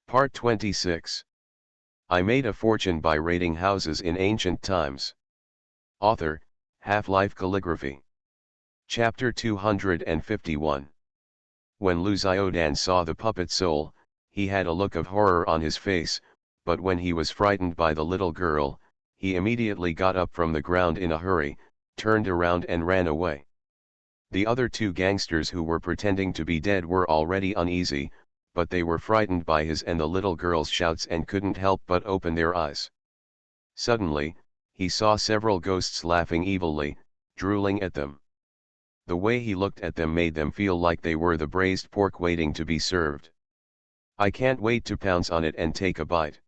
Part 26. I made a fortune by raiding houses in ancient times. Author, Half-Life Calligraphy. Chapter 251. When Lu Xiaodan saw the puppet soul, he had a look of horror on his face, but when he was frightened by the little girl, he immediately got up from the ground in a hurry, turned around and ran away. The other two gangsters who were pretending to be dead were already uneasy, but they were frightened by his and the little girl's shouts and couldn't help but open their eyes. Suddenly, he saw several ghosts laughing evilly, drooling at them. The way he looked at them made them feel like they were the braised pork waiting to be served. I can't wait to pounce on it and take a bite.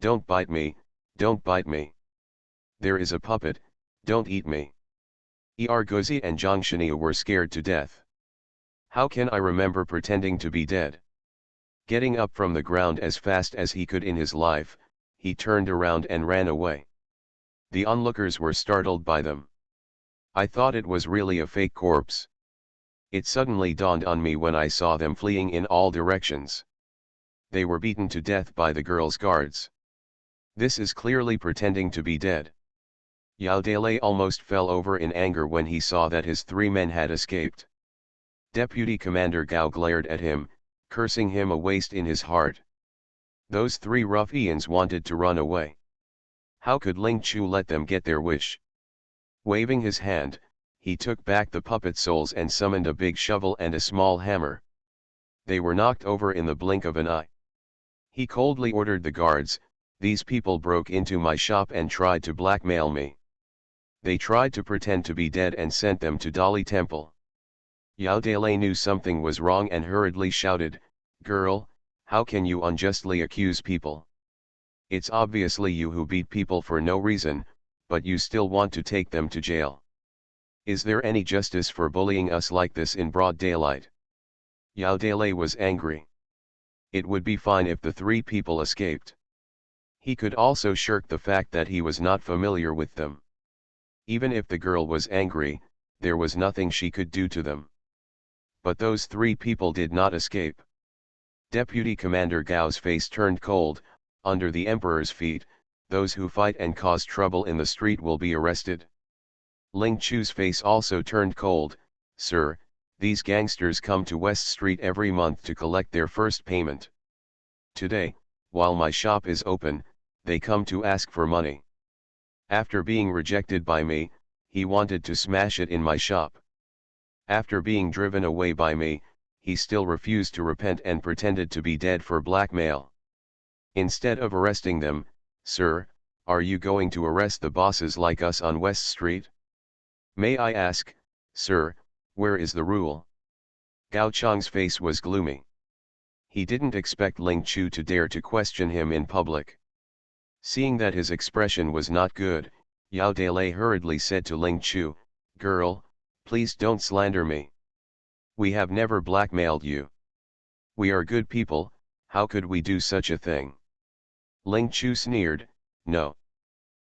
Don't bite me, don't bite me. There is a puppet, don't eat me. Ergozi and Zhangshania were scared to death. How can I remember pretending to be dead? Getting up from the ground as fast as he could in his life, he turned around and ran away. The onlookers were startled by them. I thought it was really a fake corpse. It suddenly dawned on me when I saw them fleeing in all directions. They were beaten to death by the girl's guards. This is clearly pretending to be dead. Yao Dele almost fell over in anger when he saw that his three men had escaped. Deputy Commander Gao glared at him, cursing him a waste in his heart. Those three ruffians wanted to run away. How could Ling Chu let them get their wish? Waving his hand, he took back the puppet souls and summoned a big shovel and a small hammer. They were knocked over in the blink of an eye. He coldly ordered the guards, "These people broke into my shop and tried to blackmail me. They tried to pretend to be dead and sent them to Dali Temple." Yao Dele knew something was wrong and hurriedly shouted, "Girl, how can you unjustly accuse people? It's obviously you who beat people for no reason, but you still want to take them to jail. Is there any justice for bullying us like this in broad daylight?" Yao Dele was angry. It would be fine if the three people escaped. He could also shirk the fact that he was not familiar with them. Even if the girl was angry, there was nothing she could do to them. But those three people did not escape. Deputy Commander Gao's face turned cold. Under the Emperor's feet, those who fight and cause trouble in the street will be arrested. Ling Chu's face also turned cold. "Sir, these gangsters come to West Street every month to collect their first payment. Today, while my shop is open, they come to ask for money. After being rejected by me, he wanted to smash it in my shop. After being driven away by me, he still refused to repent and pretended to be dead for blackmail. Instead of arresting them, sir, are you going to arrest the bosses like us on West Street? May I ask, sir, where is the rule?" Gao Chang's face was gloomy. He didn't expect Ling Chu to dare to question him in public. Seeing that his expression was not good, Yao Dele hurriedly said to Ling Chu, "Girl, please don't slander me. We have never blackmailed you. We are good people, how could we do such a thing?" Ling Chu sneered, "No."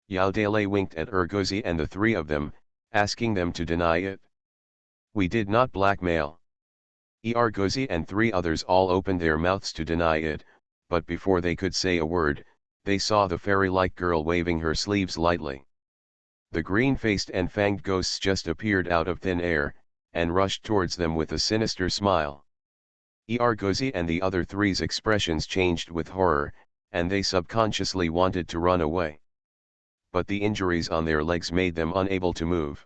Yao Dele winked at Ergozi and the three of them, asking them to deny it. "We did not blackmail." Ergozi and three others all opened their mouths to deny it, but before they could say a word, they saw the fairy-like girl waving her sleeves lightly. The green-faced and fanged ghosts just appeared out of thin air, and rushed towards them with a sinister smile. Ergozi and the other three's expressions changed with horror, and they subconsciously wanted to run away. But the injuries on their legs made them unable to move.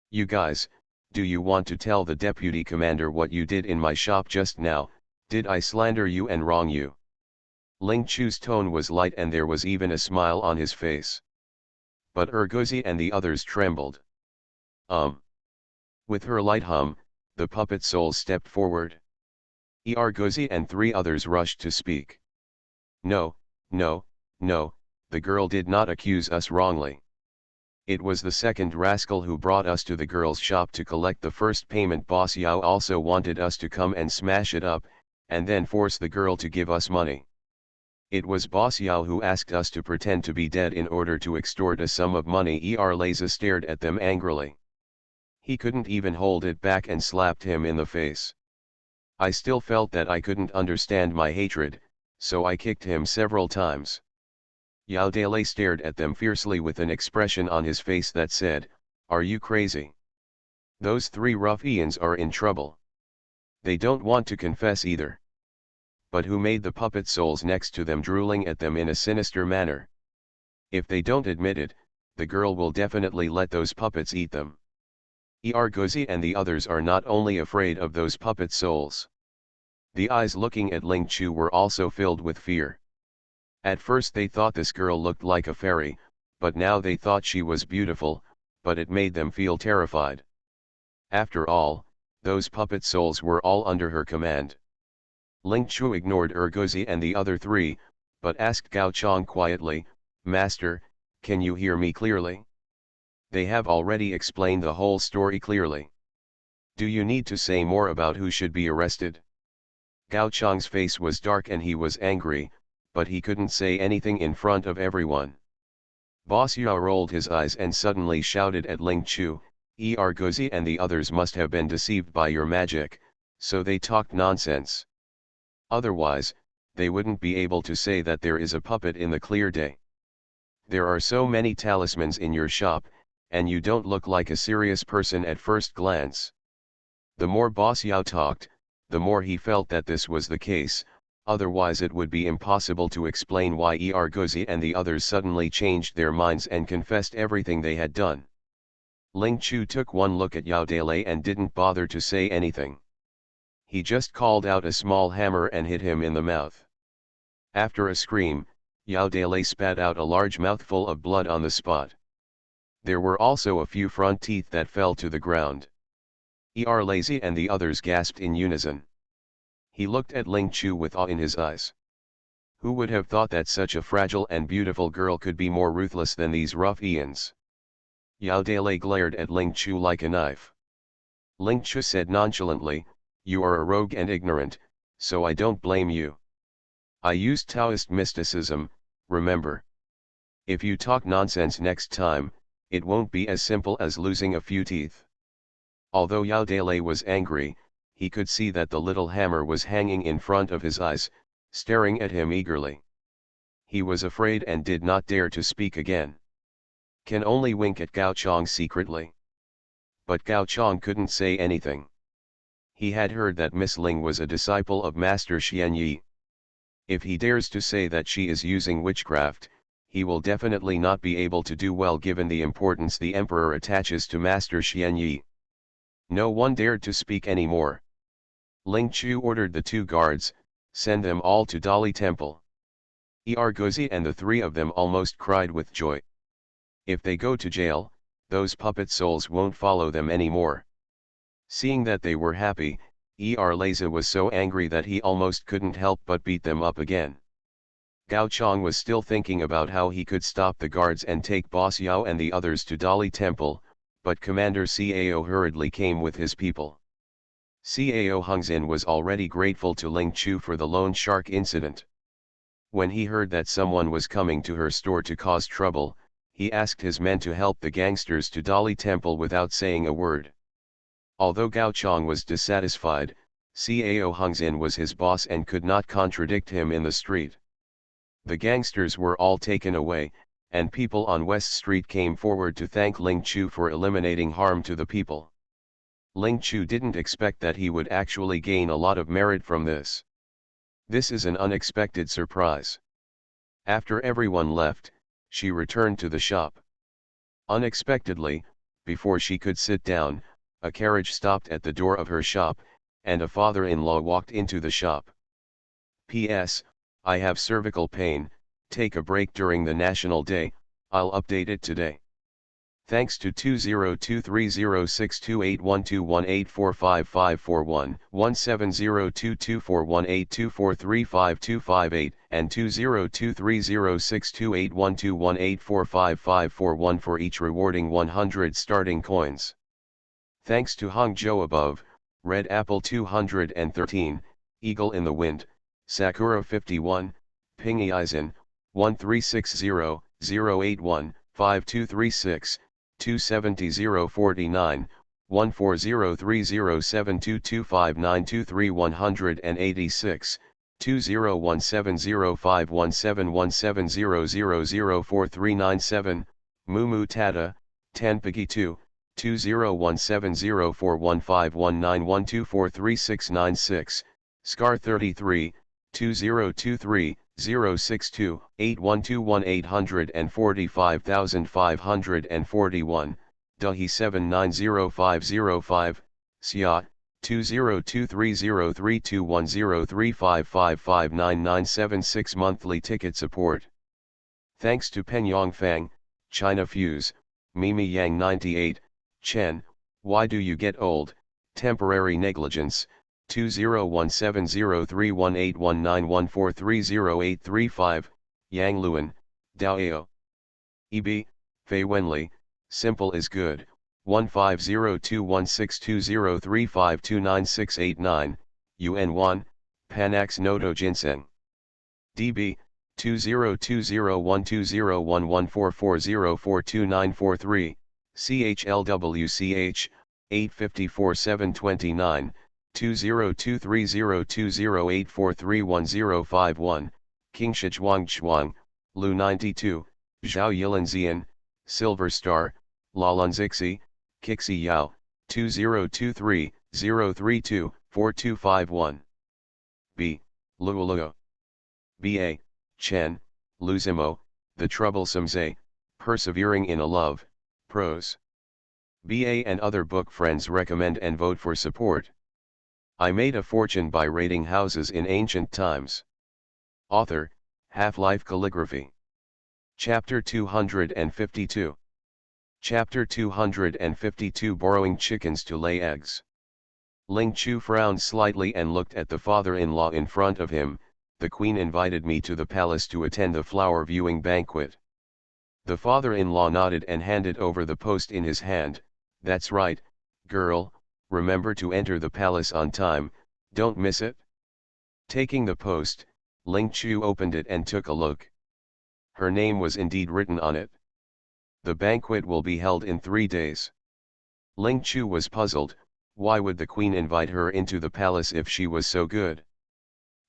"You guys, do you want to tell the deputy commander what you did in my shop just now? Did I slander you and wrong you?" Ling Chu's tone was light and there was even a smile on his face. But Ergozi and the others trembled. With her light hum, the puppet soul stepped forward. Ergozi and three others rushed to speak. "No, no, no, the girl did not accuse us wrongly. It was the second rascal who brought us to the girl's shop to collect the first payment. Boss Yao also wanted us to come and smash it up, and then force the girl to give us money. It was Boss Yao who asked us to pretend to be dead in order to extort a sum of money." Laza stared at them angrily. He couldn't even hold it back and slapped him in the face. I still felt that I couldn't understand my hatred, so I kicked him several times. Yao Dele stared at them fiercely with an expression on his face that said, "Are you crazy? Those three ruffians are in trouble. They don't want to confess either." But who made the puppet souls next to them drooling at them in a sinister manner? If they don't admit it, the girl will definitely let those puppets eat them. Gozi and the others are not only afraid of those puppet souls. The eyes looking at Ling Chu were also filled with fear. At first they thought this girl looked like a fairy, but now they thought she was beautiful, but it made them feel terrified. After all, those puppet souls were all under her command. Ling Chu ignored Gozi and the other three, but asked Gao Chong quietly, "Master, can you hear me clearly? They have already explained the whole story clearly. Do you need to say more about who should be arrested?" Gao Chong's face was dark and he was angry, but he couldn't say anything in front of everyone. Boss Yao rolled his eyes and suddenly shouted at Ling Chu, "Gozi and the others must have been deceived by your magic, so they talked nonsense. Otherwise, they wouldn't be able to say that there is a puppet in the clear day. There are so many talismans in your shop, and you don't look like a serious person at first glance." The more Boss Yao talked, the more he felt that this was the case, otherwise it would be impossible to explain why Gozi and the others suddenly changed their minds and confessed everything they had done. Ling Chu took one look at Yao Dele and didn't bother to say anything. He just called out a small hammer and hit him in the mouth. After a scream, Yao Dele spat out a large mouthful of blood on the spot. There were also a few front teeth that fell to the ground. Lazy and the others gasped in unison. He looked at Ling Chu with awe in his eyes. Who would have thought that such a fragile and beautiful girl could be more ruthless than these ruffians? Yao Dele glared at Ling Chu like a knife. Ling Chu said nonchalantly, "You are a rogue and ignorant, so I don't blame you. I used Taoist mysticism, remember. If you talk nonsense next time, it won't be as simple as losing a few teeth." Although Yao Dele was angry, he could see that the little hammer was hanging in front of his eyes, staring at him eagerly. He was afraid and did not dare to speak again. Can only wink at Gao Chong secretly. But Gao Chong couldn't say anything. He had heard that Miss Ling was a disciple of Master Xian Yi. If he dares to say that she is using witchcraft, he will definitely not be able to do well given the importance the emperor attaches to Master Xian Yi. No one dared to speak anymore. Ling Chu ordered the two guards, "Send them all to Dali Temple." Gozi and the three of them almost cried with joy. If they go to jail, those puppet souls won't follow them anymore. Seeing that they were happy, Lazy was so angry that he almost couldn't help but beat them up again. Gao Chong was still thinking about how he could stop the guards and take Boss Yao and the others to Dali Temple, but Commander Cao hurriedly came with his people. Cao Hungzin was already grateful to Ling Chu for the loan shark incident. When he heard that someone was coming to her store to cause trouble, he asked his men to help the gangsters to Dali Temple without saying a word. Although Gao Chong was dissatisfied, Cao Hungzin was his boss and could not contradict him in the street. The gangsters were all taken away, and people on West Street came forward to thank Ling Chu for eliminating harm to the people. Ling Chu didn't expect that he would actually gain a lot of merit from this. This is an unexpected surprise. After everyone left, she returned to the shop. Unexpectedly, before she could sit down, a carriage stopped at the door of her shop, and a father-in-law walked into the shop. "P.S. I have cervical pain, take a break during the National Day, I'll update it today. Thanks to 202306281218455541, 1702241824352528, and 202306281218455541 for each rewarding 100 starting coins. Thanks to Hangzhou above, Red Apple 213, Eagle in the Wind, Sakura 51, Pingy Eisen, 1360-081, 5236, 270049, 140307225923186, 201705171700004397, Mumu Tata, Tanpagi 2, 201704151912436696, Scar 33, 2023, 062, 8121845541, Dahi 790505, Sia, 202303210355559996 monthly ticket support. Thanks to Pen Yongfang, China Fuse, Mimi Yang 98, Chen, Why Do You Get Old, Temporary Negligence, 2017031819143085, Yang Luan, Dao EB, Fei Wenli, Simple is Good, 15021620352969, Yuan Wan, Panax Noto Ginseng. DB, 202012011440429443, CHLWCH, 854-729, 20230208431051, Qingshichuang, Lu 92, Zhao Yilanzian, Silver Star, Lalunzixi, Kixi Yao, 2023-032-4251. B. Luoluo. B.A. Chen, Luzimo, The Troublesome Zay, Persevering in a Love, Prose. B.A. and other book friends recommend and vote for support. I Made a Fortune by Raiding Houses in Ancient Times. Author, Half-Life Calligraphy. Chapter 252. Chapter 252 Borrowing Chickens to Lay Eggs. Ling Chu frowned slightly and looked at the father-in-law in front of him. The queen invited me to the palace to attend the flower viewing banquet. The father-in-law nodded and handed over the post in his hand. That's right, girl, remember to enter the palace on time, don't miss it. Taking the post, Ling Chu opened it and took a look. Her name was indeed written on it. The banquet will be held in 3 days. Ling Chu was puzzled. Why would the queen invite her into the palace if she was so good?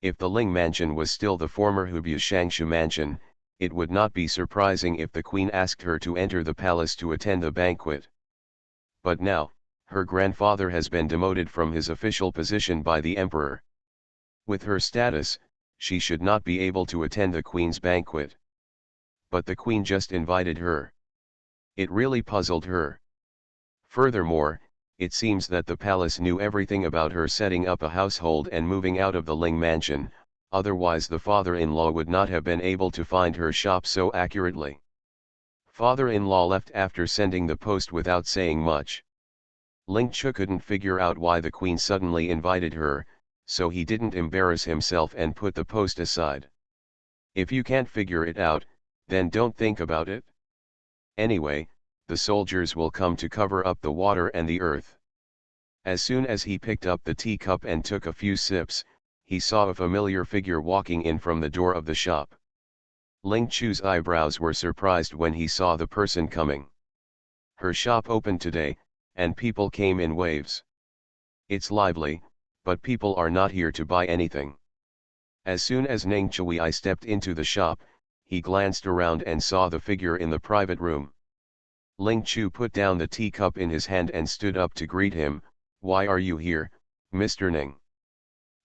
If the Ling mansion was still the former Hubei Shangshu mansion, it would not be surprising if the queen asked her to enter the palace to attend the banquet. But now, her grandfather has been demoted from his official position by the emperor. With her status, she should not be able to attend the queen's banquet. But the queen just invited her. It really puzzled her. Furthermore, it seems that the palace knew everything about her setting up a household and moving out of the Ling mansion, otherwise the father-in-law would not have been able to find her shop so accurately. Father-in-law left after sending the post without saying much. Ling Chu couldn't figure out why the queen suddenly invited her, so he didn't embarrass himself and put the post aside. If you can't figure it out, then don't think about it. Anyway, the soldiers will come to cover up the water and the earth. As soon as he picked up the teacup and took a few sips, he saw a familiar figure walking in from the door of the shop. Ling Chu's eyebrows were surprised when he saw the person coming. Her shop opened today, and people came in waves. It's lively, but people are not here to buy anything. As soon as Neng Chui stepped into the shop, he glanced around and saw the figure in the private room. Ling Chu put down the teacup in his hand and stood up to greet him. Why are you here, Mr. Ning?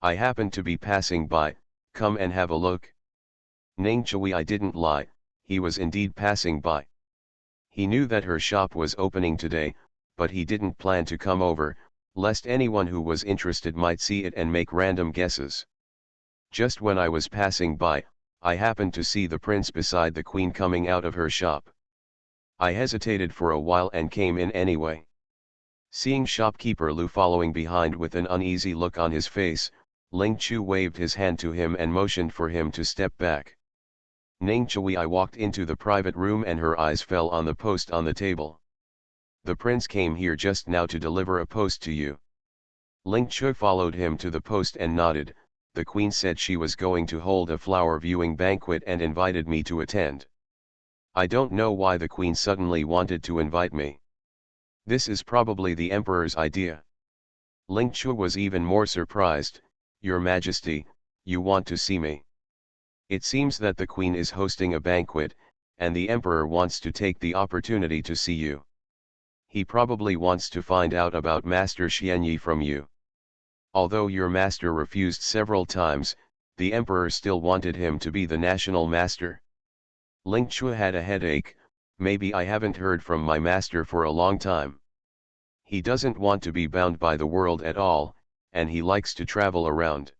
I happened to be passing by, come and have a look. Ning Chui didn't lie, he was indeed passing by. He knew that her shop was opening today, but he didn't plan to come over, lest anyone who was interested might see it and make random guesses. Just when I was passing by, I happened to see the prince beside the queen coming out of her shop. I hesitated for a while and came in anyway. Seeing shopkeeper Lu following behind with an uneasy look on his face, Ling Chu waved his hand to him and motioned for him to step back. Ning Chui walked into the private room and her eyes fell on the post on the table. The prince came here just now to deliver a post to you. Ling Chu followed him to the post and nodded. The queen said she was going to hold a flower viewing banquet and invited me to attend. I don't know why the queen suddenly wanted to invite me. This is probably the emperor's idea. Ling Chu was even more surprised. Your Majesty, you want to see me? It seems that the queen is hosting a banquet, and the emperor wants to take the opportunity to see you. He probably wants to find out about Master Xianyi from you. Although your master refused several times, the emperor still wanted him to be the national master. Ling Chu had a headache. Maybe I haven't heard from my master for a long time. He doesn't want to be bound by the world at all, and he likes to travel around.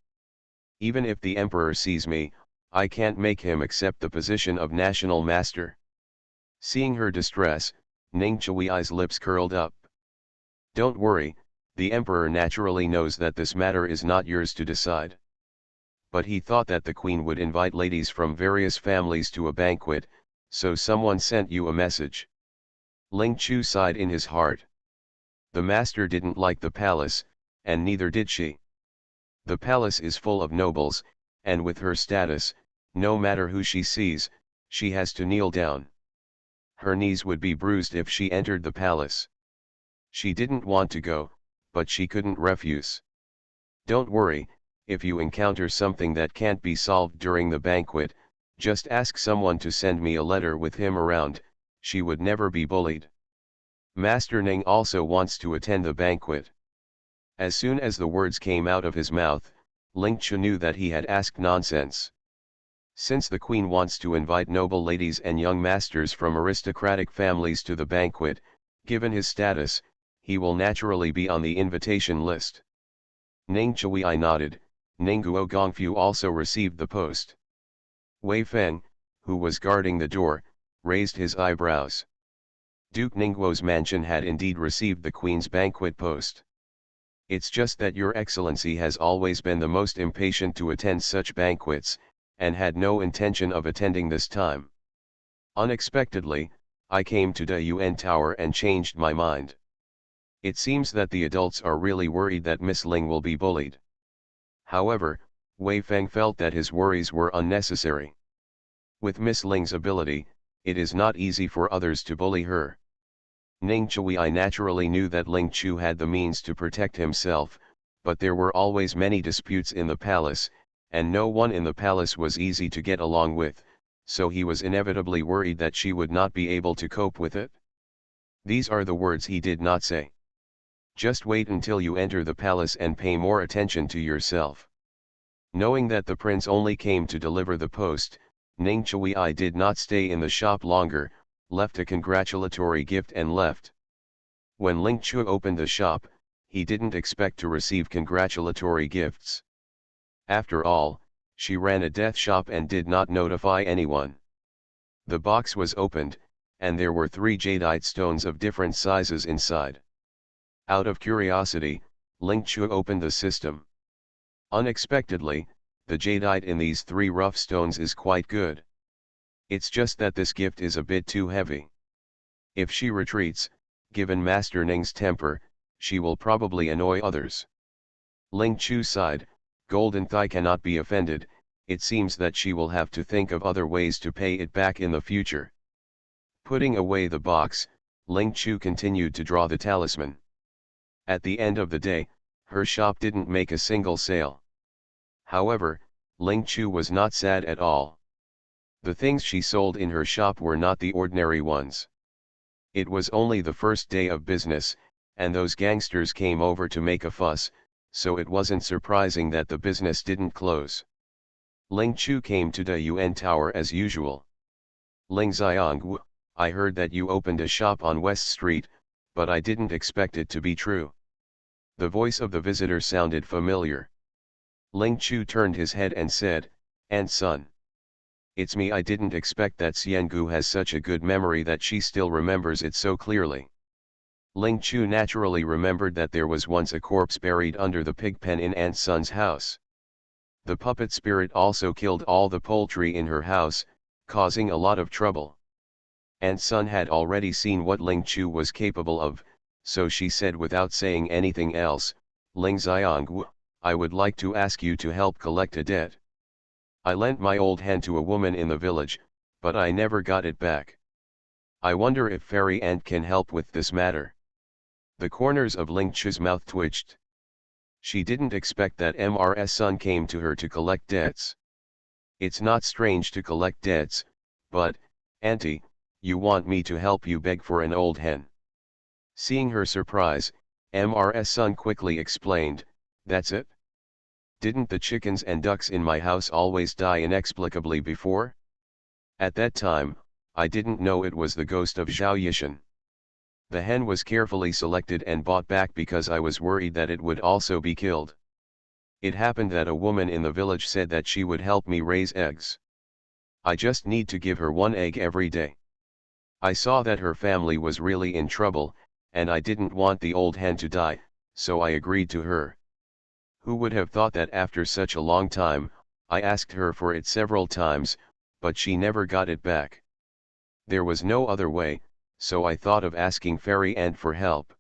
Even if the emperor sees me, I can't make him accept the position of national master. Seeing her distress, Ning Chui's lips curled up. Don't worry, the emperor naturally knows that this matter is not yours to decide. But he thought that the queen would invite ladies from various families to a banquet, so someone sent you a message. Ling Chu sighed in his heart. The master didn't like the palace, and neither did she. The palace is full of nobles, and with her status, no matter who she sees, she has to kneel down. Her knees would be bruised if she entered the palace. She didn't want to go, but she couldn't refuse. Don't worry, if you encounter something that can't be solved during the banquet, just ask someone to send me a letter with him around. She would never be bullied. Master Ning also wants to attend the banquet. As soon as the words came out of his mouth, Ling Chu knew that he had asked nonsense. Since the queen wants to invite noble ladies and young masters from aristocratic families to the banquet, given his status, he will naturally be on the invitation list. Ning Chui nodded. Ningguo Gongfu also received the post. Wei Feng, who was guarding the door, raised his eyebrows. Duke Ningguo's mansion had indeed received the queen's banquet post. It's just that your excellency has always been the most impatient to attend such banquets, and had no intention of attending this time. Unexpectedly, I came to the UN Tower and changed my mind. It seems that the adults are really worried that Miss Ling will be bullied. However, Wei Feng felt that his worries were unnecessary. With Miss Ling's ability, it is not easy for others to bully her. Ning Chui naturally knew that Ling Chu had the means to protect himself, but there were always many disputes in the palace, and no one in the palace was easy to get along with, so he was inevitably worried that she would not be able to cope with it. These are the words he did not say. Just wait until you enter the palace and pay more attention to yourself. Knowing that the prince only came to deliver the post, Ning Chui did not stay in the shop longer, left a congratulatory gift and left. When Ling Chu opened the shop, he didn't expect to receive congratulatory gifts. After all, she ran a death shop and did not notify anyone. The box was opened, and there were 3 jadeite stones of different sizes inside. Out of curiosity, Ling Chu opened the system. Unexpectedly, the jadeite in these 3 rough stones is quite good. It's just that this gift is a bit too heavy. If she retreats, given Master Ning's temper, she will probably annoy others. Ling Chu sighed. Golden Thigh cannot be offended. It seems that she will have to think of other ways to pay it back in the future. Putting away the box, Ling Chu continued to draw the talisman. At the end of the day, her shop didn't make a single sale. However, Ling Chu was not sad at all. The things she sold in her shop were not the ordinary ones. It was only the first day of business, and those gangsters came over to make a fuss, so it wasn't surprising that the business didn't close. Ling Chu came to the UN Tower as usual. Ling Xiangwu, I heard that you opened a shop on West Street, but I didn't expect it to be true. The voice of the visitor sounded familiar. Ling Chu turned his head and said, "Aunt Sun. It's me. I didn't expect that Xiangu has such a good memory that she still remembers it so clearly." Ling Chu naturally remembered that there was once a corpse buried under the pig pen in Aunt Sun's house. The puppet spirit also killed all the poultry in her house, causing a lot of trouble. Aunt Sun had already seen what Ling Chu was capable of, so she said without saying anything else, "Ling Xiangwu, I would like to ask you to help collect a debt. I lent my old hen to a woman in the village, but I never got it back. I wonder if Fairy Ant can help with this matter." The corners of Ling Chu's mouth twitched. She didn't expect that MR's son came to her to collect debts. It's not strange to collect debts, but, Auntie, you want me to help you beg for an old hen. Seeing her surprise, MR's son quickly explained, that's it? Didn't the chickens and ducks in my house always die inexplicably before? At that time, I didn't know it was the ghost of Zhao Yishan. The hen was carefully selected and bought back because I was worried that it would also be killed. It happened that a woman in the village said that she would help me raise eggs. I just need to give her one egg every day. I saw that her family was really in trouble, and I didn't want the old hen to die, so I agreed to her. Who would have thought that after such a long time, I asked her for it several times, but she never got it back. There was no other way, so I thought of asking Fairy Ant for help.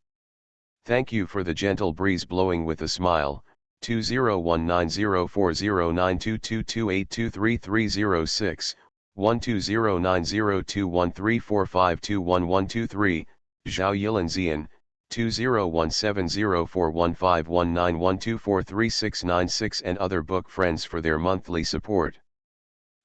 Thank you for the gentle breeze blowing with a smile. 201904092222823306, 1209021345211223, Zhao Yilan Zian, 201704151912436696 and other book friends for their monthly support.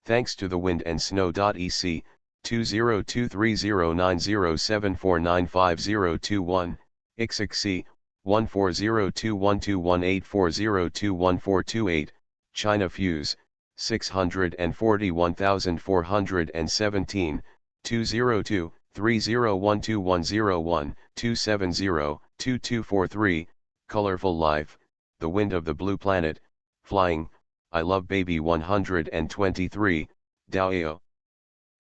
Thanks to the wind and snow.ec, 20230907495021, XXC, 1402121840214228, China Fuse, 641,417, 202-30120101-270-2243, Colorful Life, The Wind of the Blue Planet, Flying, I Love Baby 123, Daoyo.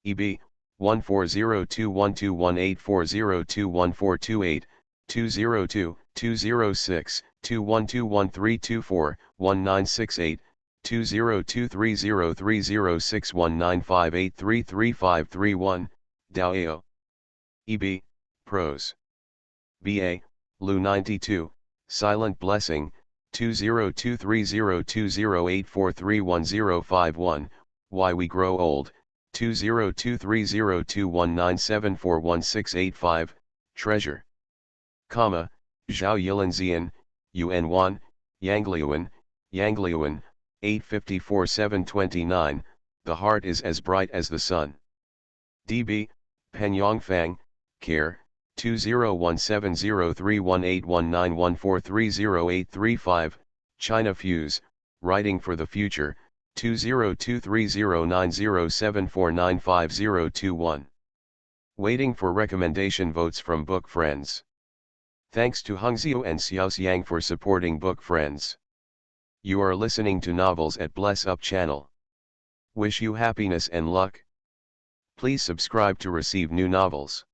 EB, 1402121840214228, 202-206-212132419688, 20230306195833531, Daoyo. EB, Prose. BA, Lu 92, Silent Blessing, 202302084311051, Why We Grow Old, 202302197411685, Treasure. Comma, Zhao Yilanzian, UN1, Yangliuan, 854-729, The Heart is as Bright as the Sun. DB, Penyongfang, Care, 201703181914308335, China Fuse, Writing for the Future, 202309074955021. Waiting for recommendation votes from book friends. Thanks to Hungzio and Xiaoxiang for supporting book friends. You are listening to Novels at Bless Up channel. Wish you happiness and luck. Please subscribe to receive new novels.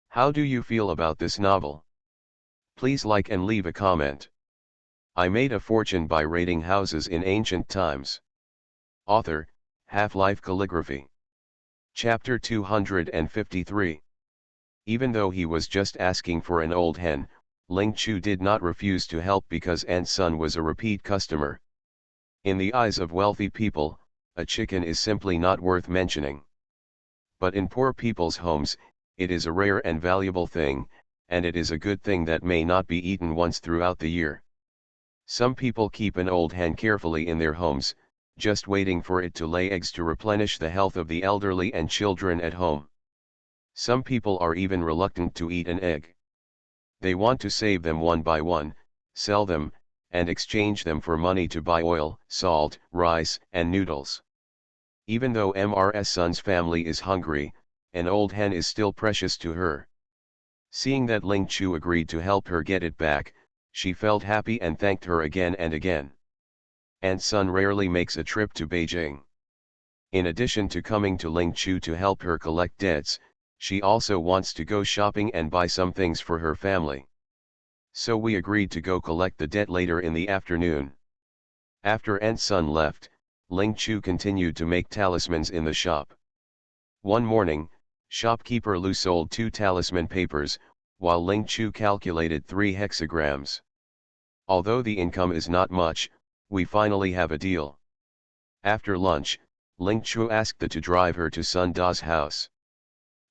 How do you feel about this novel? Please like and leave a comment. I made a fortune by raiding houses in ancient times. Author, Half-Life Calligraphy. Chapter 253. Even though he was just asking for an old hen, Ling Chu did not refuse to help because Ant's son was a repeat customer. In the eyes of wealthy people, a chicken is simply not worth mentioning. But in poor people's homes, it is a rare and valuable thing, and it is a good thing that may not be eaten once throughout the year. Some people keep an old hen carefully in their homes, just waiting for it to lay eggs to replenish the health of the elderly and children at home. Some people are even reluctant to eat an egg. They want to save them one by one, sell them, and exchange them for money to buy oil, salt, rice, and noodles. Even though MR's son's family is hungry, an old hen is still precious to her. Seeing that Ling Chu agreed to help her get it back, she felt happy and thanked her again and again. Ant's son rarely makes a trip to Beijing. In addition to coming to Ling Chu to help her collect debts, she also wants to go shopping and buy some things for her family. So we agreed to go collect the debt later in the afternoon. After Ant's son left, Ling Chu continued to make talismans in the shop. One morning, shopkeeper Lu sold 2 talisman papers, while Ling Chu calculated 3 hexagrams. Although the income is not much, we finally have a deal. After lunch, Ling Chu asked to drive her to Sun Da's house.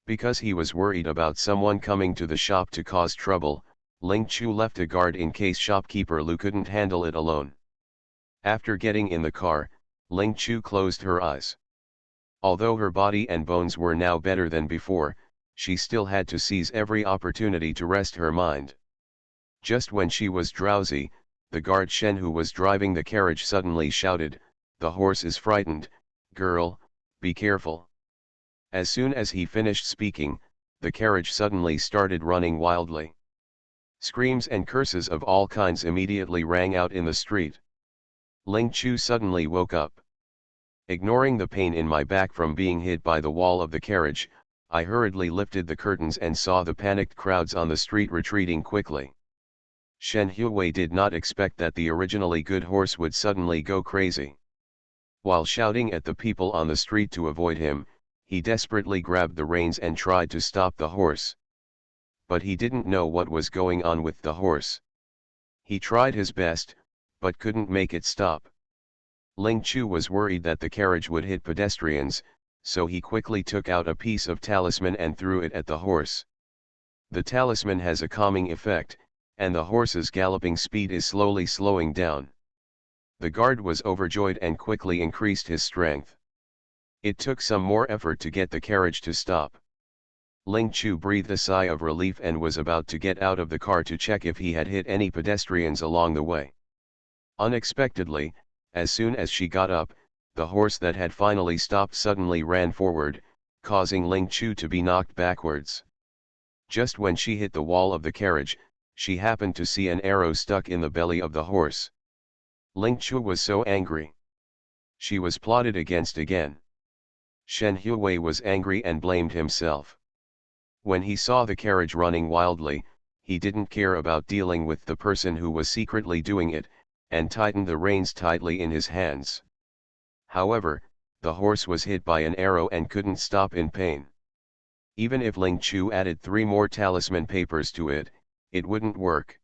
Because he was worried about someone coming to the shop to cause trouble, Ling Chu left a guard in case shopkeeper Lu couldn't handle it alone. After getting in the car, Ling Chu closed her eyes. Although her body and bones were now better than before, she still had to seize every opportunity to rest her mind. Just when she was drowsy, the guard Shen who was driving the carriage suddenly shouted, "The horse is frightened, girl, be careful." As soon as he finished speaking, the carriage suddenly started running wildly. Screams and curses of all kinds immediately rang out in the street. Ling Chu suddenly woke up. Ignoring the pain in my back from being hit by the wall of the carriage, I hurriedly lifted the curtains and saw the panicked crowds on the street retreating quickly. Shen Huwei did not expect that the originally good horse would suddenly go crazy. While shouting at the people on the street to avoid him, he desperately grabbed the reins and tried to stop the horse. But he didn't know what was going on with the horse. He tried his best, but couldn't make it stop. Ling Chu was worried that the carriage would hit pedestrians, so he quickly took out a piece of talisman and threw it at the horse. The talisman has a calming effect, and the horse's galloping speed is slowly slowing down. The guard was overjoyed and quickly increased his strength. It took some more effort to get the carriage to stop. Ling Chu breathed a sigh of relief and was about to get out of the car to check if he had hit any pedestrians along the way. Unexpectedly, as soon as she got up, the horse that had finally stopped suddenly ran forward, causing Ling Chu to be knocked backwards. Just when she hit the wall of the carriage, she happened to see an arrow stuck in the belly of the horse. Ling Chu was so angry. She was plotted against again. Shen Huwei was angry and blamed himself. When he saw the carriage running wildly, he didn't care about dealing with the person who was secretly doing it, and tightened the reins tightly in his hands. However, the horse was hit by an arrow and couldn't stop in pain. Even if Ling Chu added 3 more talisman papers to it, it wouldn't work.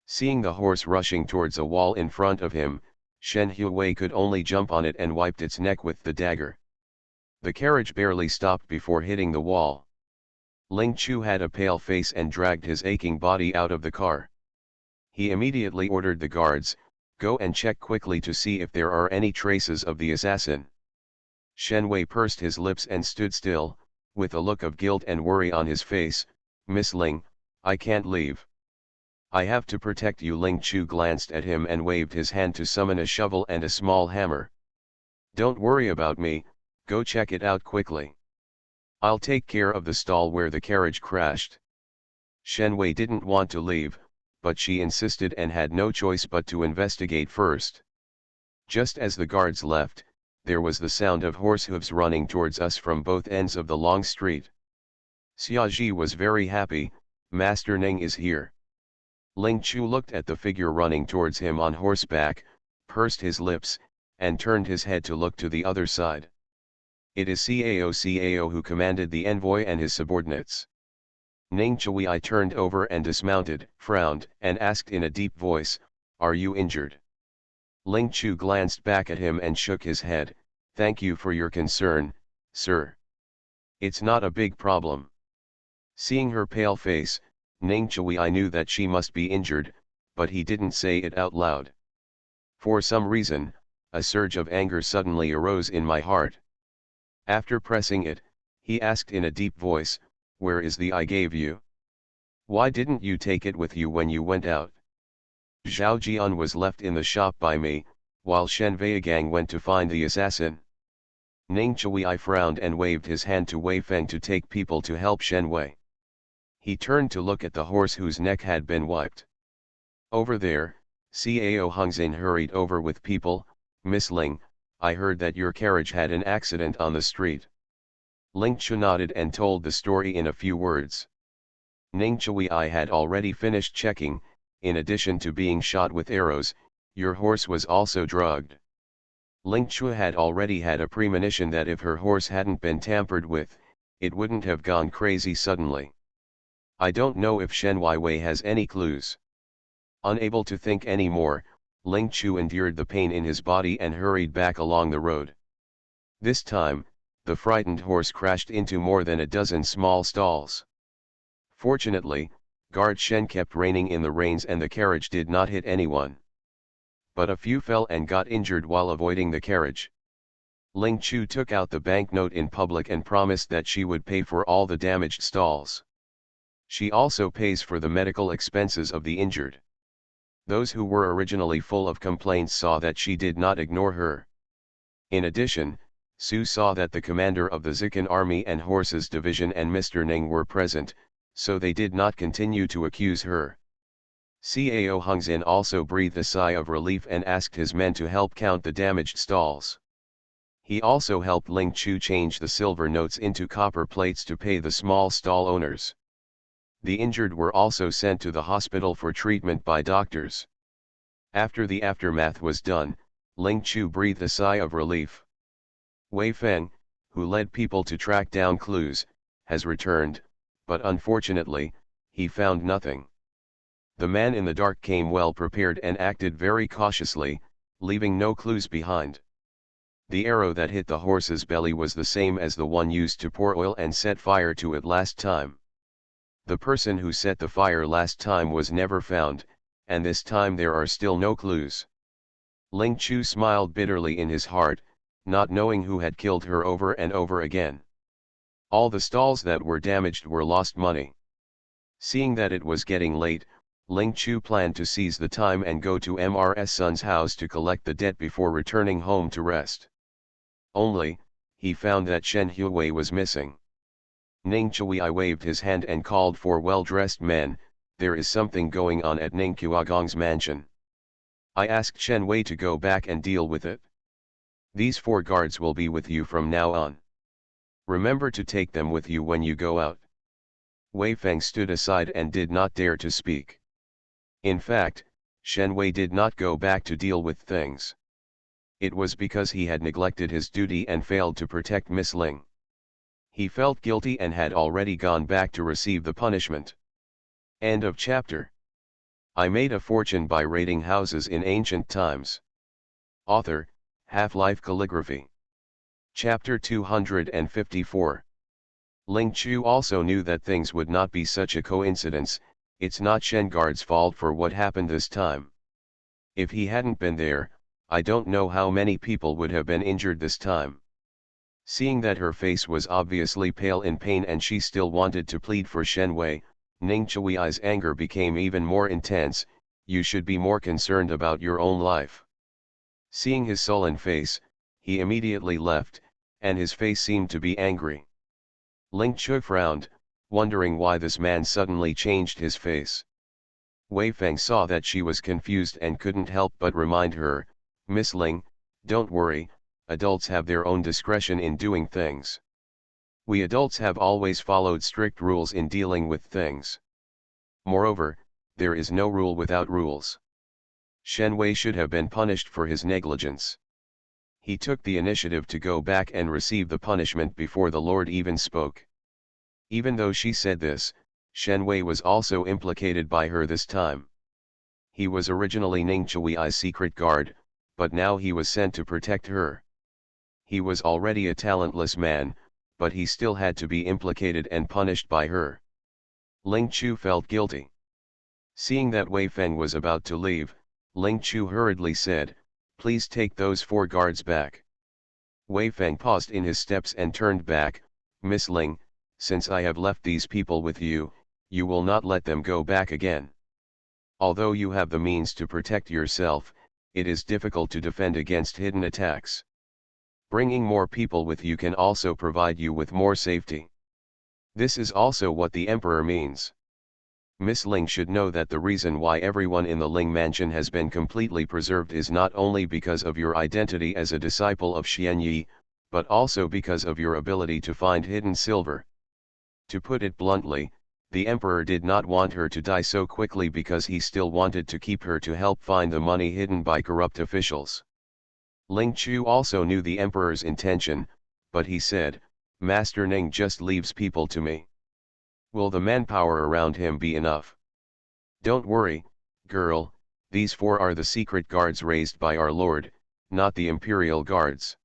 Seeing the horse rushing towards a wall in front of him, Shen Huwei could only jump on it and wiped its neck with the dagger. The carriage barely stopped before hitting the wall. Ling Chu had a pale face and dragged his aching body out of the car. He immediately ordered the guards, "Go and check quickly to see if there are any traces of the assassin." Shen Wei pursed his lips and stood still, with a look of guilt and worry on his face. "Miss Ling, I can't leave. I have to protect you." Ling Chu glanced at him and waved his hand to summon a shovel and a small hammer. "Don't worry about me, go check it out quickly. I'll take care of the stall where the carriage crashed." Shen Wei didn't want to leave, but she insisted and had no choice but to investigate first. Just as the guards left, there was the sound of horse hooves running towards us from both ends of the long street. Xiaoji was very happy. "Master Ning is here." Ling Chu looked at the figure running towards him on horseback, pursed his lips, and turned his head to look to the other side. It is Cao who commanded the envoy and his subordinates. Ning Chui turned over and dismounted, frowned, and asked in a deep voice, "Are you injured?" Ling Chu glanced back at him and shook his head. "Thank you for your concern, sir. It's not a big problem." Seeing her pale face, Ning Chui knew that she must be injured, but he didn't say it out loud. For some reason, a surge of anger suddenly arose in my heart. After pressing it, he asked in a deep voice, "Where is the I gave you? Why didn't you take it with you when you went out?" Zhao Jian was left in the shop by me, while Shen Weigang went to find the assassin. Ning Chui frowned and waved his hand to Wei Feng to take people to help Shen Wei. He turned to look at the horse whose neck had been wiped. "Over there," Cao Hongzin hurried over with people. "Miss Ling, I heard that your carriage had an accident on the street." Ling Chu nodded and told the story in a few words. Ning Chui had already finished checking. "In addition to being shot with arrows, your horse was also drugged." Ling Chu had already had a premonition that if her horse hadn't been tampered with, it wouldn't have gone crazy suddenly. "I don't know if Shen Wei has any clues." Unable to think any more, Ling Chu endured the pain in his body and hurried back along the road. This time, the frightened horse crashed into more than a dozen small stalls. Fortunately, Guard Shen kept reining in the reins and the carriage did not hit anyone. But a few fell and got injured while avoiding the carriage. Ling Chu took out the banknote in public and promised that she would pay for all the damaged stalls. She also pays for the medical expenses of the injured. Those who were originally full of complaints saw that she did not ignore her. In addition, Su saw that the commander of the Zikan Army and Horses Division and Mr. Ning were present, so they did not continue to accuse her. Cao Hongzhen also breathed a sigh of relief and asked his men to help count the damaged stalls. He also helped Ling Chu change the silver notes into copper plates to pay the small stall owners. The injured were also sent to the hospital for treatment by doctors. After the aftermath was done, Ling Chu breathed a sigh of relief. Wei Feng, who led people to track down clues, has returned, but unfortunately, he found nothing. The man in the dark came well prepared and acted very cautiously, leaving no clues behind. The arrow that hit the horse's belly was the same as the one used to pour oil and set fire to it last time. The person who set the fire last time was never found, and this time there are still no clues. Ling Chu smiled bitterly in his heart, not knowing who had killed her over and over again. All the stalls that were damaged were lost money. Seeing that it was getting late, Ling Chu planned to seize the time and go to Mr's son's house to collect the debt before returning home to rest. Only, he found that Shen Huiwei was missing. Ning Chui waved his hand and called for well-dressed men. There is something going on at Ning Kuagong's mansion. I asked Shen Wei to go back and deal with it. These 4 guards will be with you from now on. Remember to take them with you when you go out. Wei Feng stood aside and did not dare to speak. In fact, Shen Wei did not go back to deal with things. It was because he had neglected his duty and failed to protect Miss Ling. He felt guilty and had already gone back to receive the punishment. End of chapter. I made a fortune by raiding houses in ancient times. Author, Half-Life Calligraphy. Chapter 254. Ling Chu also knew that things would not be such a coincidence. It's not Shen Guard's fault for what happened this time. If he hadn't been there, I don't know how many people would have been injured this time. Seeing that her face was obviously pale in pain and she still wanted to plead for Shen Wei, Ning Chui's anger became even more intense. You should be more concerned about your own life. Seeing his sullen face, he immediately left, and his face seemed to be angry. Ling Chu frowned, wondering why this man suddenly changed his face. Wei Feng saw that she was confused and couldn't help but remind her, Miss Ling, don't worry, adults have their own discretion in doing things. We adults have always followed strict rules in dealing with things. Moreover, there is no rule without rules. Shen Wei should have been punished for his negligence. He took the initiative to go back and receive the punishment before the Lord even spoke. Even though she said this, Shen Wei was also implicated by her this time. He was originally Ning Chui's secret guard, but now he was sent to protect her. He was already a talentless man, but he still had to be implicated and punished by her. Ling Chu felt guilty. Seeing that Wei Feng was about to leave, Ling Chu hurriedly said, please take those 4 guards back. Wei Feng paused in his steps and turned back, Miss Ling, since I have left these people with you, you will not let them go back again. Although you have the means to protect yourself, it is difficult to defend against hidden attacks. Bringing more people with you can also provide you with more safety. This is also what the Emperor means. Miss Ling should know that the reason why everyone in the Ling mansion has been completely preserved is not only because of your identity as a disciple of Xian Yi, but also because of your ability to find hidden silver. To put it bluntly, the Emperor did not want her to die so quickly because he still wanted to keep her to help find the money hidden by corrupt officials. Ling Chu also knew the Emperor's intention, but he said, Master Ning just leaves people to me. Will the manpower around him be enough? Don't worry, girl, these 4 are the secret guards raised by our Lord, not the imperial guards.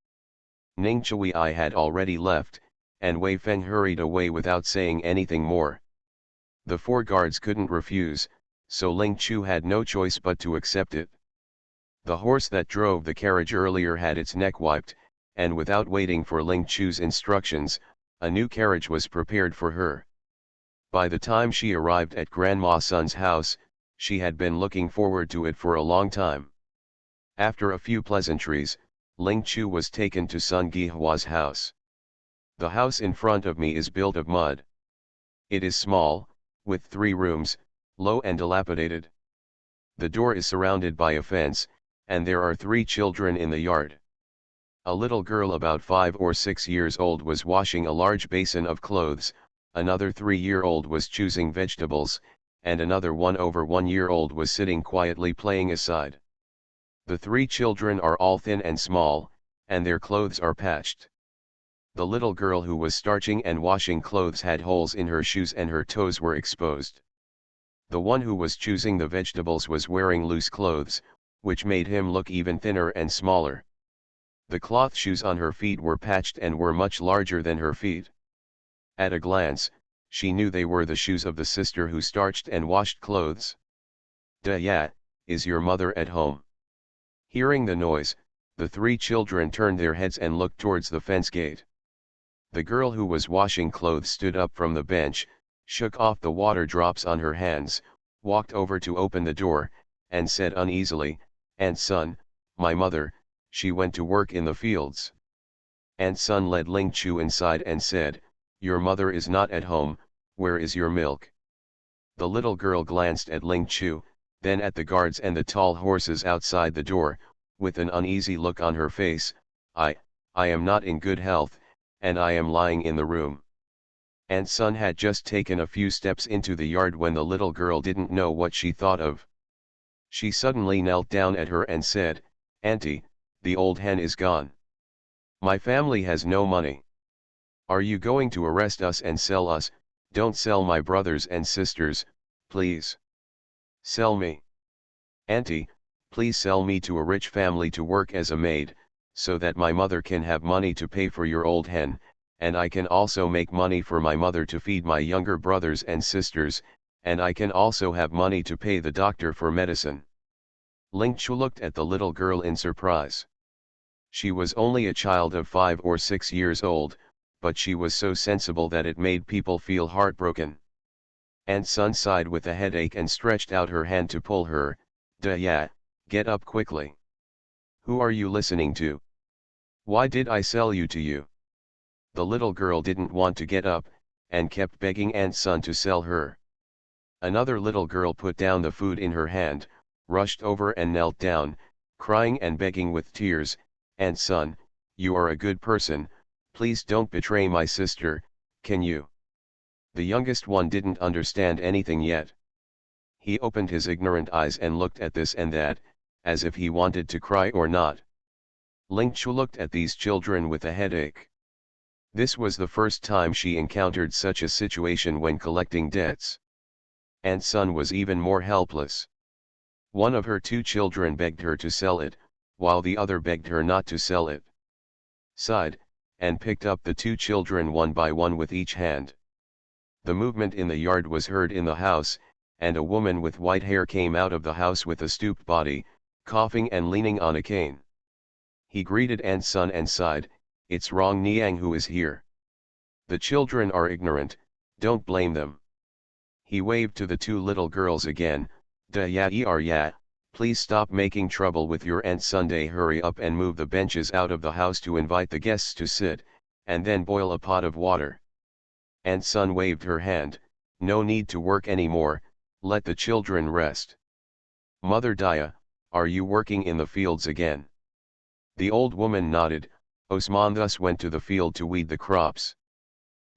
Ning Chui had already left, and Wei Feng hurried away without saying anything more. The four guards couldn't refuse, so Ling Chu had no choice but to accept it. The horse that drove the carriage earlier had its neck wiped, and without waiting for Ling Chu's instructions, a new carriage was prepared for her. By the time she arrived at Grandma Sun's house, she had been looking forward to it for a long time. After a few pleasantries, Ling Chu was taken to Sun Gihua's house. The house in front of me is built of mud. It is small, with 3 rooms, low and dilapidated. The door is surrounded by a fence, and there are 3 children in the yard. A little girl about 5 or 6 years old was washing a large basin of clothes, another 3-year-old was choosing vegetables, and another one over 1-year-old was sitting quietly playing aside. The 3 children are all thin and small, and their clothes are patched. The little girl who was starching and washing clothes had holes in her shoes and her toes were exposed. The one who was choosing the vegetables was wearing loose clothes, which made him look even thinner and smaller. The cloth shoes on her feet were patched and were much larger than her feet. At a glance, she knew they were the shoes of the sister who starched and washed clothes. "Da, is your mother at home?" Hearing the noise, the 3 children turned their heads and looked towards the fence gate. The girl who was washing clothes stood up from the bench, shook off the water drops on her hands, walked over to open the door, and said uneasily, "Aunt Sun, my mother, she went to work in the fields." Aunt Sun led Ling Chu inside and said, "Your mother is not at home, where is your milk?" The little girl glanced at Ling Chu, then at the guards and the tall horses outside the door, with an uneasy look on her face. I am not in good health, and I am lying in the room." Aunt Sun had just taken a few steps into the yard when the little girl didn't know what she thought of. She suddenly knelt down at her and said, "Auntie, the old hen is gone. My family has no money. Are you going to arrest us and sell us? Don't sell my brothers and sisters, please. Sell me. Auntie, please sell me to a rich family to work as a maid, so that my mother can have money to pay for your old hen, and I can also make money for my mother to feed my younger brothers and sisters, and I can also have money to pay the doctor for medicine." Ling Chu looked at the little girl in surprise. She was only a child of 5 or 6 years old, but she was so sensible that it made people feel heartbroken. Aunt Sun sighed with a headache and stretched out her hand to pull her. "Da, get up quickly. Who are you listening to? Why did I sell you to you?" The little girl didn't want to get up, and kept begging Aunt Sun to sell her. Another little girl put down the food in her hand, rushed over and knelt down, crying and begging with tears, "Aunt Sun, you are a good person, please don't betray my sister, can you?" The youngest one didn't understand anything yet. He opened his ignorant eyes and looked at this and that, as if he wanted to cry or not. Ling Chu looked at these children with a headache. This was the first time she encountered such a situation when collecting debts. Aunt Sun was even more helpless. One of her 2 children begged her to sell it, while the other begged her not to sell it. Sighed, and picked up the 2 children one by one with each hand. The movement in the yard was heard in the house, and a woman with white hair came out of the house with a stooped body, coughing and leaning on a cane. He greeted Aunt Sun and sighed, "It's Rong Niang who is here. The children are ignorant, don't blame them." He waved to the 2 little girls again, "Da, please stop making trouble with your Aunt Sunday. Hurry up and move the benches out of the house to invite the guests to sit, and then boil a pot of water." Aunt Sun waved her hand, "No need to work anymore, let the children rest." "Mother Dia, are you working in the fields again?" The old woman nodded. Osman thus went to the field to weed the crops.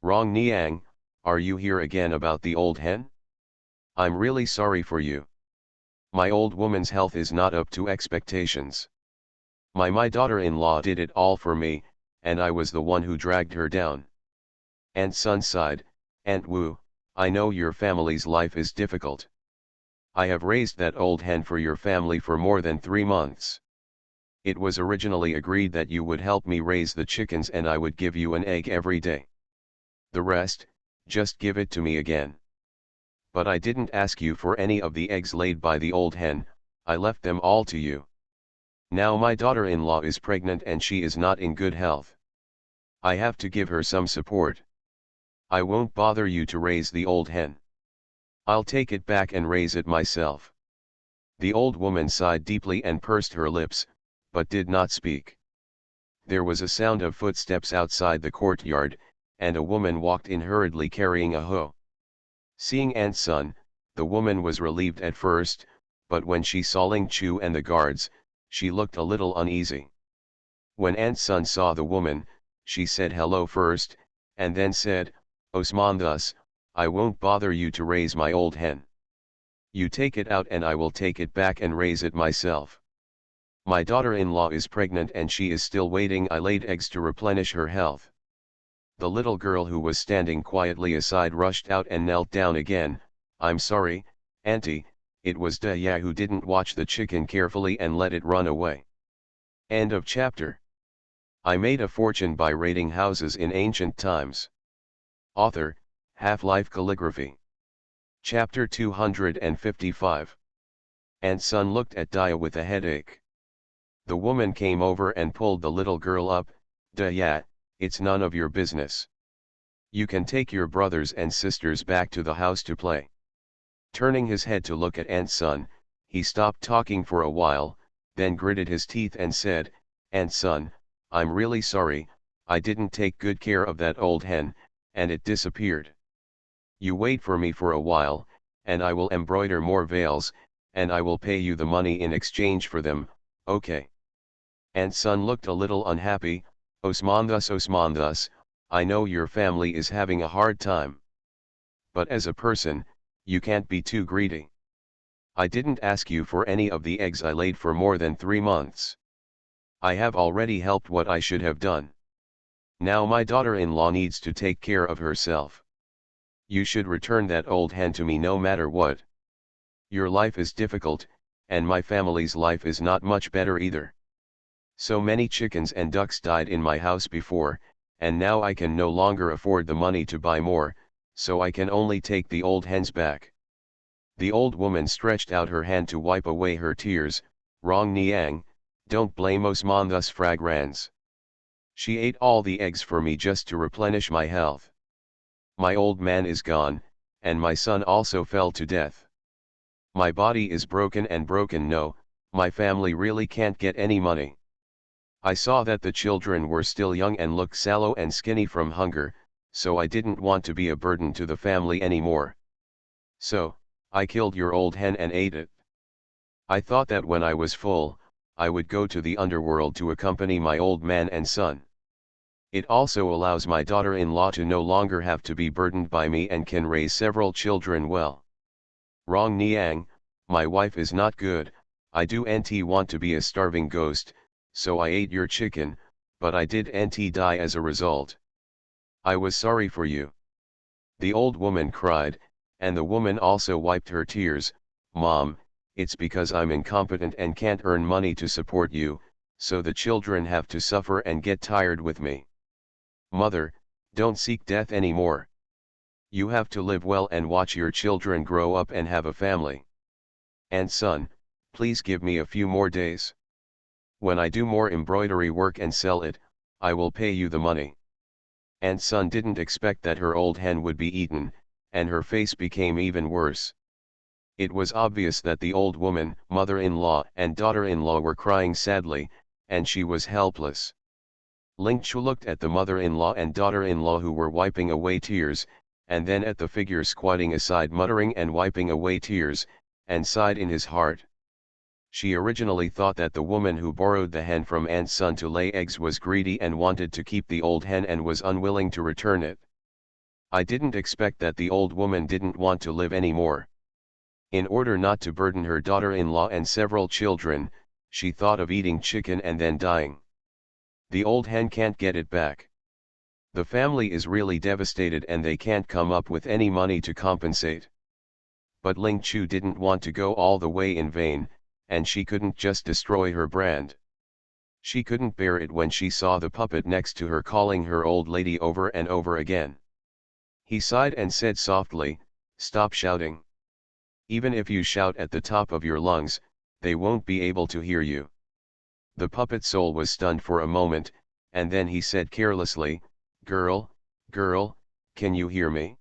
"Rong Niang, are you here again about the old hen? I'm really sorry for you. My old woman's health is not up to expectations. My daughter-in-law did it all for me, and I was the one who dragged her down." Aunt Sun sighed, "Aunt Wu, I know your family's life is difficult. I have raised that old hen for your family for more than 3 months. It was originally agreed that you would help me raise the chickens and I would give you an egg every day. The rest, just give it to me again. But I didn't ask you for any of the eggs laid by the old hen, I left them all to you. Now my daughter-in-law is pregnant and she is not in good health. I have to give her some support. I won't bother you to raise the old hen. I'll take it back and raise it myself." The old woman sighed deeply and pursed her lips, but did not speak. There was a sound of footsteps outside the courtyard, and a woman walked in hurriedly carrying a hoe. Seeing Aunt Sun, the woman was relieved at first, but when she saw Ling Chu and the guards, she looked a little uneasy. When Aunt Sun saw the woman, she said hello first, and then said, "Osman, thus, I won't bother you to raise my old hen. You take it out and I will take it back and raise it myself. My daughter-in-law is pregnant and she is still waiting. I laid eggs to replenish her health." The little girl who was standing quietly aside rushed out and knelt down again. "I'm sorry, Auntie, it was Daya who didn't watch the chicken carefully and let it run away." End of chapter. I made a fortune by raiding houses in ancient times. Author, Half-Life Calligraphy. Chapter 255. Aunt Sun looked at Daya with a headache. The woman came over and pulled the little girl up. "Daya, it's none of your business. You can take your brothers and sisters back to the house to play." Turning his head to look at Aunt Sun, he stopped talking for a while, then gritted his teeth and said, "Aunt Sun, I'm really sorry, I didn't take good care of that old hen, and it disappeared. You wait for me for a while, and I will embroider more veils, and I will pay you the money in exchange for them, okay?" Aunt Sun looked a little unhappy. Osman, thus, I know your family is having a hard time. But as a person, you can't be too greedy. I didn't ask you for any of the eggs I laid for more than 3 months. I have already helped what I should have done. Now my daughter-in-law needs to take care of herself. You should return that old hen to me no matter what. Your life is difficult, and my family's life is not much better either. So many chickens and ducks died in my house before, and now I can no longer afford the money to buy more, so I can only take the old hens back." The old woman stretched out her hand to wipe away her tears. "Wrong, Niang, don't blame Osman, thus fragrans. She ate all the eggs for me just to replenish my health. My old man is gone, and my son also fell to death. My body is broken and broken. No, my family really can't get any money. I saw that the children were still young and looked sallow and skinny from hunger, so I didn't want to be a burden to the family anymore. So, I killed your old hen and ate it. I thought that when I was full, I would go to the underworld to accompany my old man and son. It also allows my daughter-in-law to no longer have to be burdened by me and can raise several children well. Wrong, Niang, my wife is not good. I do nt want to be a starving ghost, so I ate your chicken, but I did nt die as a result. I was sorry for you." The old woman cried, and the woman also wiped her tears. "Mom, it's because I'm incompetent and can't earn money to support you, so the children have to suffer and get tired with me. Mother, don't seek death anymore. You have to live well and watch your children grow up and have a family. And son, please give me a few more days. When I do more embroidery work and sell it, I will pay you the money." And Sun didn't expect that her old hen would be eaten, and her face became even worse. It was obvious that the old woman, mother-in-law and daughter-in-law were crying sadly, and she was helpless. Ling Chu looked at the mother-in-law and daughter-in-law who were wiping away tears, and then at the figure squatting aside muttering and wiping away tears, and sighed in his heart. She originally thought that the woman who borrowed the hen from Aunt Sun to lay eggs was greedy and wanted to keep the old hen and was unwilling to return it. I didn't expect that the old woman didn't want to live anymore. In order not to burden her daughter-in-law and several children, she thought of eating chicken and then dying. The old hen can't get it back. The family is really devastated and they can't come up with any money to compensate. But Ling Chu didn't want to go all the way in vain, and she couldn't just destroy her brand. She couldn't bear it when she saw the puppet next to her calling her old lady over and over again. He sighed and said softly, Stop shouting. Even if you shout at the top of your lungs, they won't be able to hear you. The puppet soul was stunned for a moment, and then he said carelessly, "Girl, girl, can you hear me?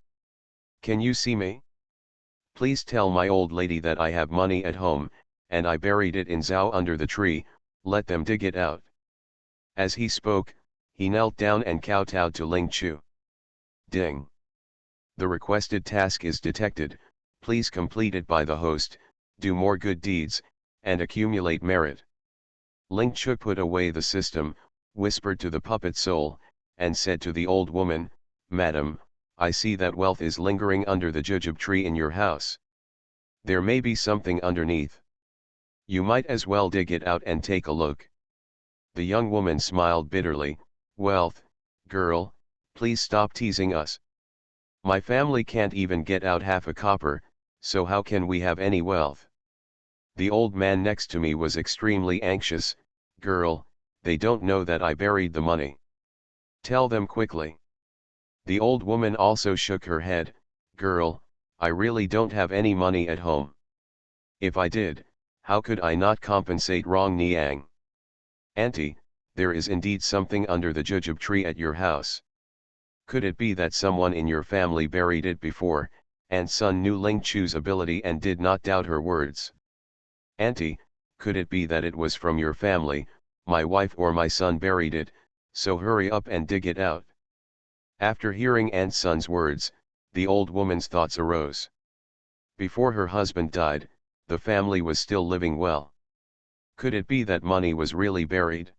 Can you see me? Please tell my old lady that I have money at home, and I buried it in Zhao under the tree, let them dig it out." As he spoke, he knelt down and kowtowed to Ling Chu. Ding. The requested task is detected, please complete it by the host, do more good deeds, and accumulate merit. Ling Chu put away the system, whispered to the puppet soul, and said to the old woman, "Madam, I see that wealth is lingering under the jujube tree in your house. There may be something underneath. You might as well dig it out and take a look." The young woman smiled bitterly, "Wealth, girl, please stop teasing us. My family can't even get out half a copper, so how can we have any wealth?" The old man next to me was extremely anxious, "Girl, they don't know that I buried the money. Tell them quickly." The old woman also shook her head, "Girl, I really don't have any money at home. If I did, how could I not compensate Rong Niang? Auntie, there is indeed something under the jujube tree at your house. Could it be that someone in your family buried it before?" And Sun knew Ling Chu's ability and did not doubt her words. "Auntie, could it be that it was from your family, my wife or my son buried it, so hurry up and dig it out." After hearing Aunt Sun's words, the old woman's thoughts arose. Before her husband died, the family was still living well. Could it be that money was really buried?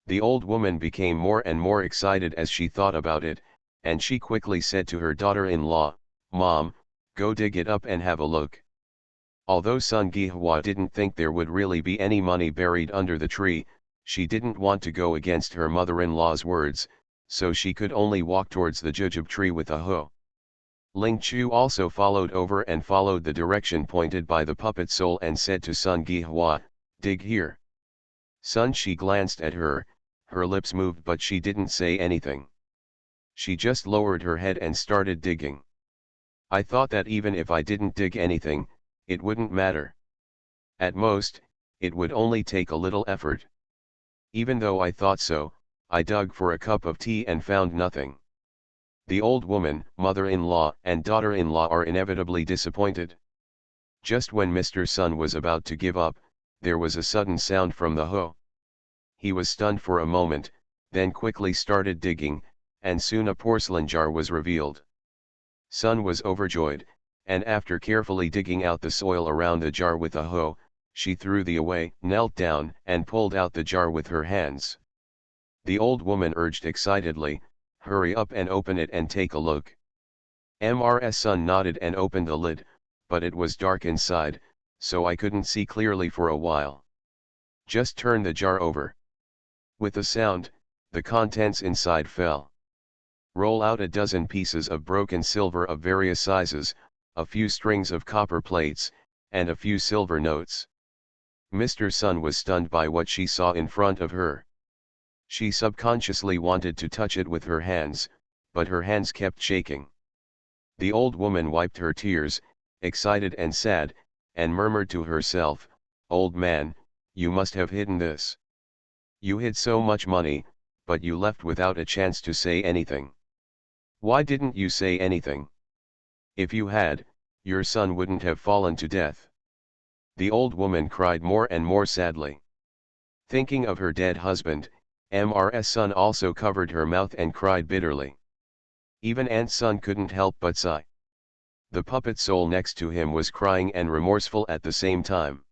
The old woman became more and more excited as she thought about it, and she quickly said to her daughter-in-law, "Mom, go dig it up and have a look." Although Sun Gihua didn't think there would really be any money buried under the tree, she didn't want to go against her mother-in-law's words, so she could only walk towards the jujube tree with a hoe. Ling Chu also followed over and followed the direction pointed by the puppet soul and said to Sun Gihua, "Dig here." Sun Shi glanced at her, her lips moved but she didn't say anything. She just lowered her head and started digging. "I thought that even if I didn't dig anything, it wouldn't matter. At most, it would only take a little effort. Even though I thought so, I dug for a cup of tea and found nothing." The old woman, mother-in-law and daughter-in-law are inevitably disappointed. Just when Mr. Sun was about to give up, there was a sudden sound from the hoe. He was stunned for a moment, then quickly started digging, and soon a porcelain jar was revealed. Sun was overjoyed, and after carefully digging out the soil around the jar with a hoe, she threw the away, knelt down and pulled out the jar with her hands. The old woman urged excitedly, "Hurry up and open it and take a look." Mrs. Sun nodded and opened the lid, but it was dark inside, so I couldn't see clearly for a while. "Just turn the jar over." With a sound, the contents inside fell. Roll out a dozen pieces of broken silver of various sizes, a few strings of copper plates, and a few silver notes. Mr. Sun was stunned by what she saw in front of her. She subconsciously wanted to touch it with her hands, but her hands kept shaking. The old woman wiped her tears, excited and sad, and murmured to herself, "Old man, you must have hidden this. You hid so much money, but you left without a chance to say anything. Why didn't you say anything? If you had, your son wouldn't have fallen to death." The old woman cried more and more sadly. Thinking of her dead husband, Mrs. Sun also covered her mouth and cried bitterly. Even Aunt Sun couldn't help but sigh. The puppet soul next to him was crying and remorseful at the same time.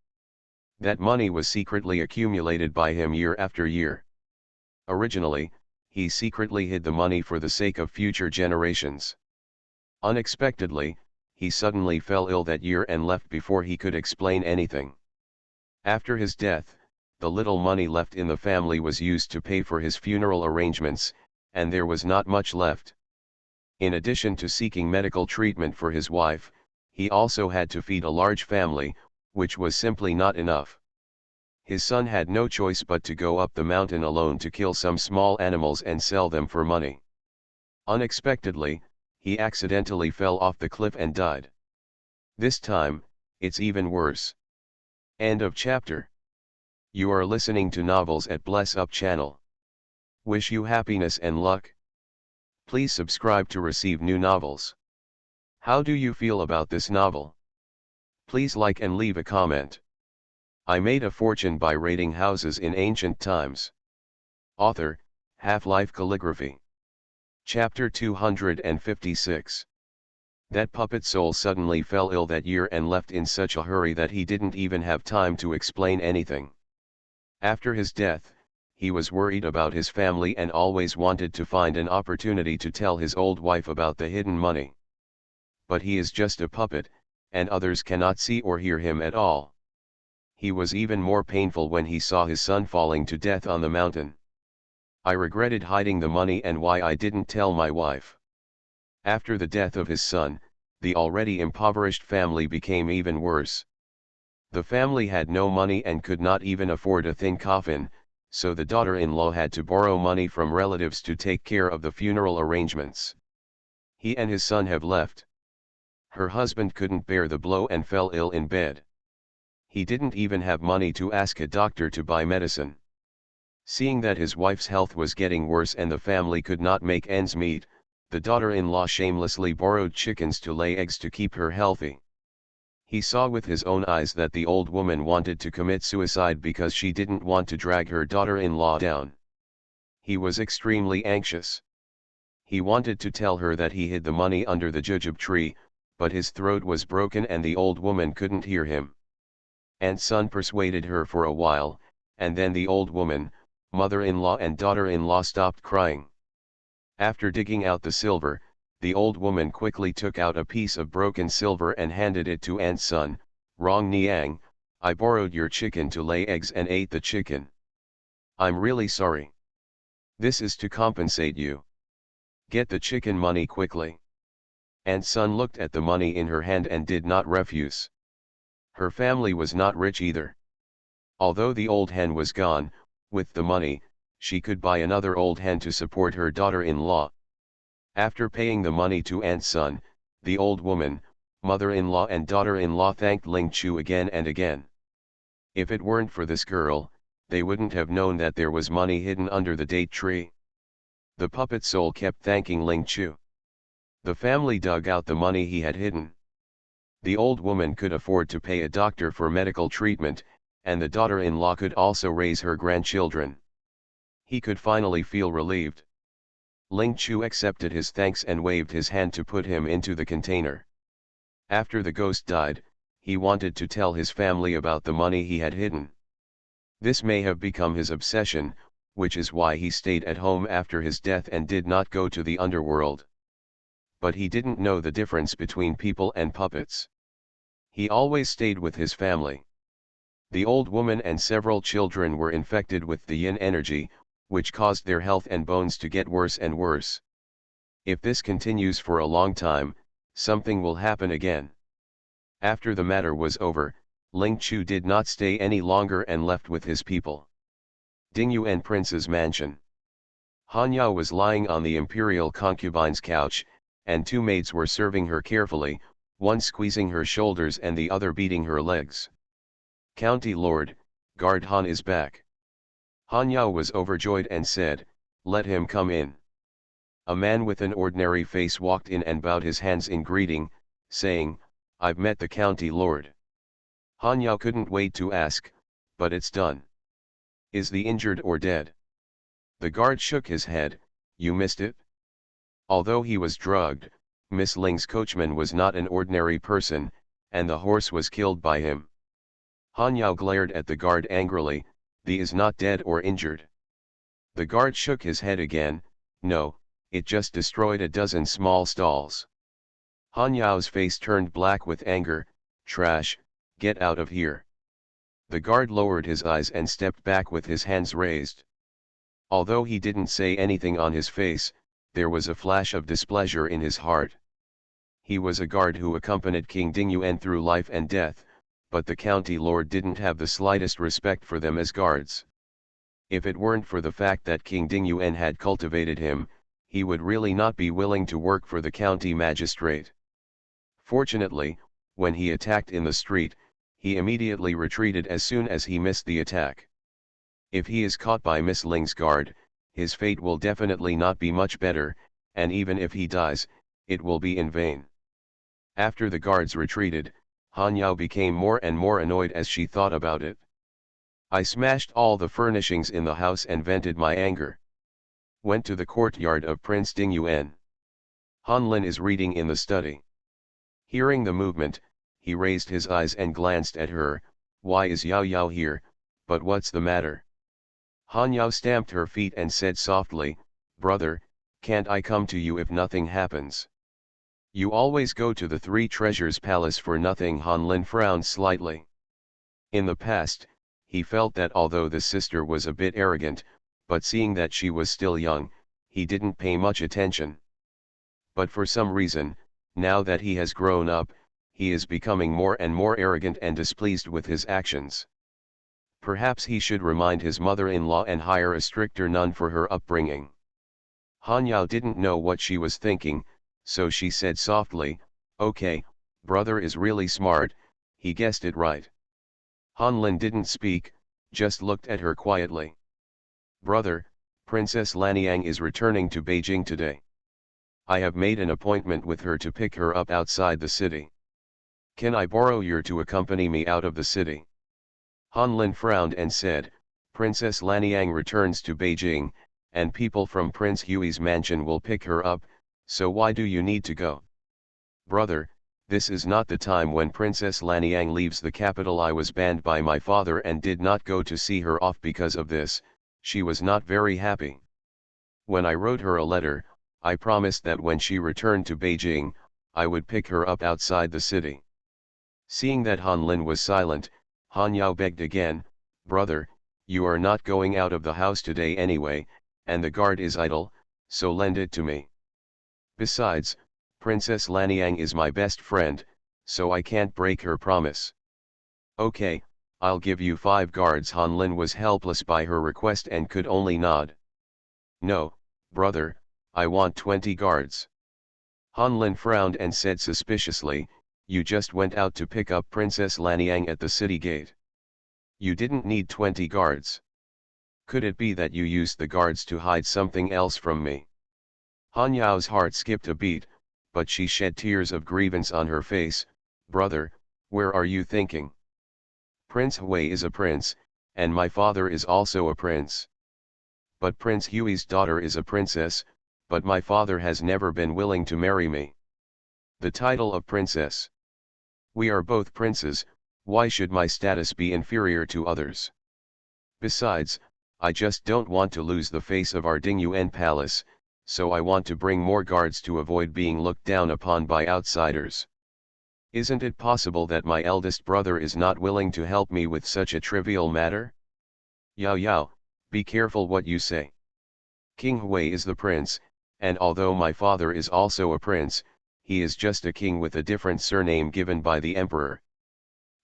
That money was secretly accumulated by him year after year. Originally, he secretly hid the money for the sake of future generations. Unexpectedly, he suddenly fell ill that year and left before he could explain anything. After his death, the little money left in the family was used to pay for his funeral arrangements, and there was not much left. In addition to seeking medical treatment for his wife, he also had to feed a large family, which was simply not enough. His son had no choice but to go up the mountain alone to kill some small animals and sell them for money. Unexpectedly, he accidentally fell off the cliff and died. This time, it's even worse. End of chapter. You are listening to Novels at Bless Up channel. Wish you happiness and luck. Please subscribe to receive new novels. How do you feel about this novel? Please like and leave a comment. I made a fortune by raiding houses in ancient times. Author, Half-Life Calligraphy. Chapter 256. That puppet soul suddenly fell ill that year and left in such a hurry that he didn't even have time to explain anything. After his death, he was worried about his family and always wanted to find an opportunity to tell his old wife about the hidden money. But he is just a puppet, and others cannot see or hear him at all. He was even more painful when he saw his son falling to death on the mountain. I regretted hiding the money and why I didn't tell my wife. After the death of his son, the already impoverished family became even worse. The family had no money and could not even afford a thin coffin, so the daughter-in-law had to borrow money from relatives to take care of the funeral arrangements. He and his son have left. Her husband couldn't bear the blow and fell ill in bed. He didn't even have money to ask a doctor to buy medicine. Seeing that his wife's health was getting worse and the family could not make ends meet, the daughter-in-law shamelessly borrowed chickens to lay eggs to keep her healthy. He saw with his own eyes that the old woman wanted to commit suicide because she didn't want to drag her daughter-in-law down. He was extremely anxious. He wanted to tell her that he hid the money under the jujube tree, but his throat was broken and the old woman couldn't hear him. And son persuaded her for a while, and then the old woman, mother-in-law and daughter-in-law stopped crying. After digging out the silver, the old woman quickly took out a piece of broken silver and handed it to Aunt's son. Wrong Niang, I borrowed your chicken to lay eggs and ate the chicken. I'm really sorry. This is to compensate you. Get the chicken money quickly. Aunt's son looked at the money in her hand and did not refuse. Her family was not rich either. Although the old hen was gone, with the money, she could buy another old hen to support her daughter-in-law. After paying the money to Aunt's son, the old woman, mother-in-law and daughter-in-law thanked Ling Chu again and again. If it weren't for this girl, they wouldn't have known that there was money hidden under the date tree. The puppet soul kept thanking Ling Chu. The family dug out the money he had hidden. The old woman could afford to pay a doctor for medical treatment, and the daughter-in-law could also raise her grandchildren. He could finally feel relieved. Ling Chu accepted his thanks and waved his hand to put him into the container. After the ghost died, he wanted to tell his family about the money he had hidden. This may have become his obsession, which is why he stayed at home after his death and did not go to the underworld. But he didn't know the difference between people and puppets. He always stayed with his family. The old woman and several children were infected with the yin energy, which caused their health and bones to get worse and worse. If this continues for a long time, something will happen again. After the matter was over, Ling Chu did not stay any longer and left with his people. Dingyuan Prince's mansion. Han Yao was lying on the imperial concubine's couch, and two maids were serving her carefully, one squeezing her shoulders and the other beating her legs. County Lord, Guard Han is back. Han Yao was overjoyed and said, "Let him come in." A man with an ordinary face walked in and bowed his hands in greeting, saying, "I've met the county lord." Han Yao couldn't wait to ask, "But it's done. Is the injured or dead?" The guard shook his head, "You missed it." Although he was drugged, Miss Ling's coachman was not an ordinary person, and the horse was killed by him. Han Yao glared at the guard angrily, "The is not dead or injured." The guard shook his head again, "No, it just destroyed a dozen small stalls." Han Yao's face turned black with anger, "Trash, get out of here." The guard lowered his eyes and stepped back with his hands raised. Although he didn't say anything on his face, there was a flash of displeasure in his heart. He was a guard who accompanied King Dingyuan through life and death, but the county lord didn't have the slightest respect for them as guards. If it weren't for the fact that King Dingyuan had cultivated him, he would really not be willing to work for the county magistrate. Fortunately, when he attacked in the street, he immediately retreated as soon as he missed the attack. If he is caught by Miss Ling's guard, his fate will definitely not be much better, and even if he dies, it will be in vain. After the guards retreated, Han Yao became more and more annoyed as she thought about it. I smashed all the furnishings in the house and vented my anger. Went to the courtyard of Prince Ding Yuan. Han Lin is reading in the study. Hearing the movement, he raised his eyes and glanced at her. Why is Yao Yao here, but what's the matter? Han Yao stamped her feet and said softly, brother, can't I come to you if nothing happens? You always go to the Three Treasures Palace for nothing. Han Lin frowned slightly. In the past, he felt that although the sister was a bit arrogant, but seeing that she was still young, he didn't pay much attention. But for some reason, now that he has grown up, he is becoming more and more arrogant and displeased with his actions. Perhaps he should remind his mother-in-law and hire a stricter nun for her upbringing. Han Yao didn't know what she was thinking, so she said softly, okay, brother is really smart, he guessed it right. Han Lin didn't speak, just looked at her quietly. Brother, Princess Laniang is returning to Beijing today. I have made an appointment with her to pick her up outside the city. Can I borrow you to accompany me out of the city? Han Lin frowned and said, Princess Laniang returns to Beijing, and people from Prince Hui's mansion will pick her up, so why do you need to go? Brother, this is not the time when Princess Laniang leaves the capital. I was banned by my father and did not go to see her off because of this. She was not very happy. When I wrote her a letter, I promised that when she returned to Beijing, I would pick her up outside the city. Seeing that Han Lin was silent, Han Yao begged again, brother, you are not going out of the house today anyway, and the guard is idle, so lend it to me. Besides, Princess Laniang is my best friend, so I can't break her promise. Okay, I'll give you 5 guards. Han Lin was helpless by her request and could only nod. No, brother, I want 20 guards. Han Lin frowned and said suspiciously, you just went out to pick up Princess Laniang at the city gate. You didn't need 20 guards. Could it be that you used the guards to hide something else from me? Han Yao's heart skipped a beat, but she shed tears of grievance on her face. Brother, where are you thinking? Prince Hui is a prince, and my father is also a prince. But Prince Hui's daughter is a princess, but my father has never been willing to marry me. The title of princess. We are both princes, why should my status be inferior to others? Besides, I just don't want to lose the face of our Dingyuan palace, so I want to bring more guards to avoid being looked down upon by outsiders. Isn't it possible that my eldest brother is not willing to help me with such a trivial matter? Yao Yao, be careful what you say. King Hui is the prince, and although my father is also a prince, he is just a king with a different surname given by the emperor.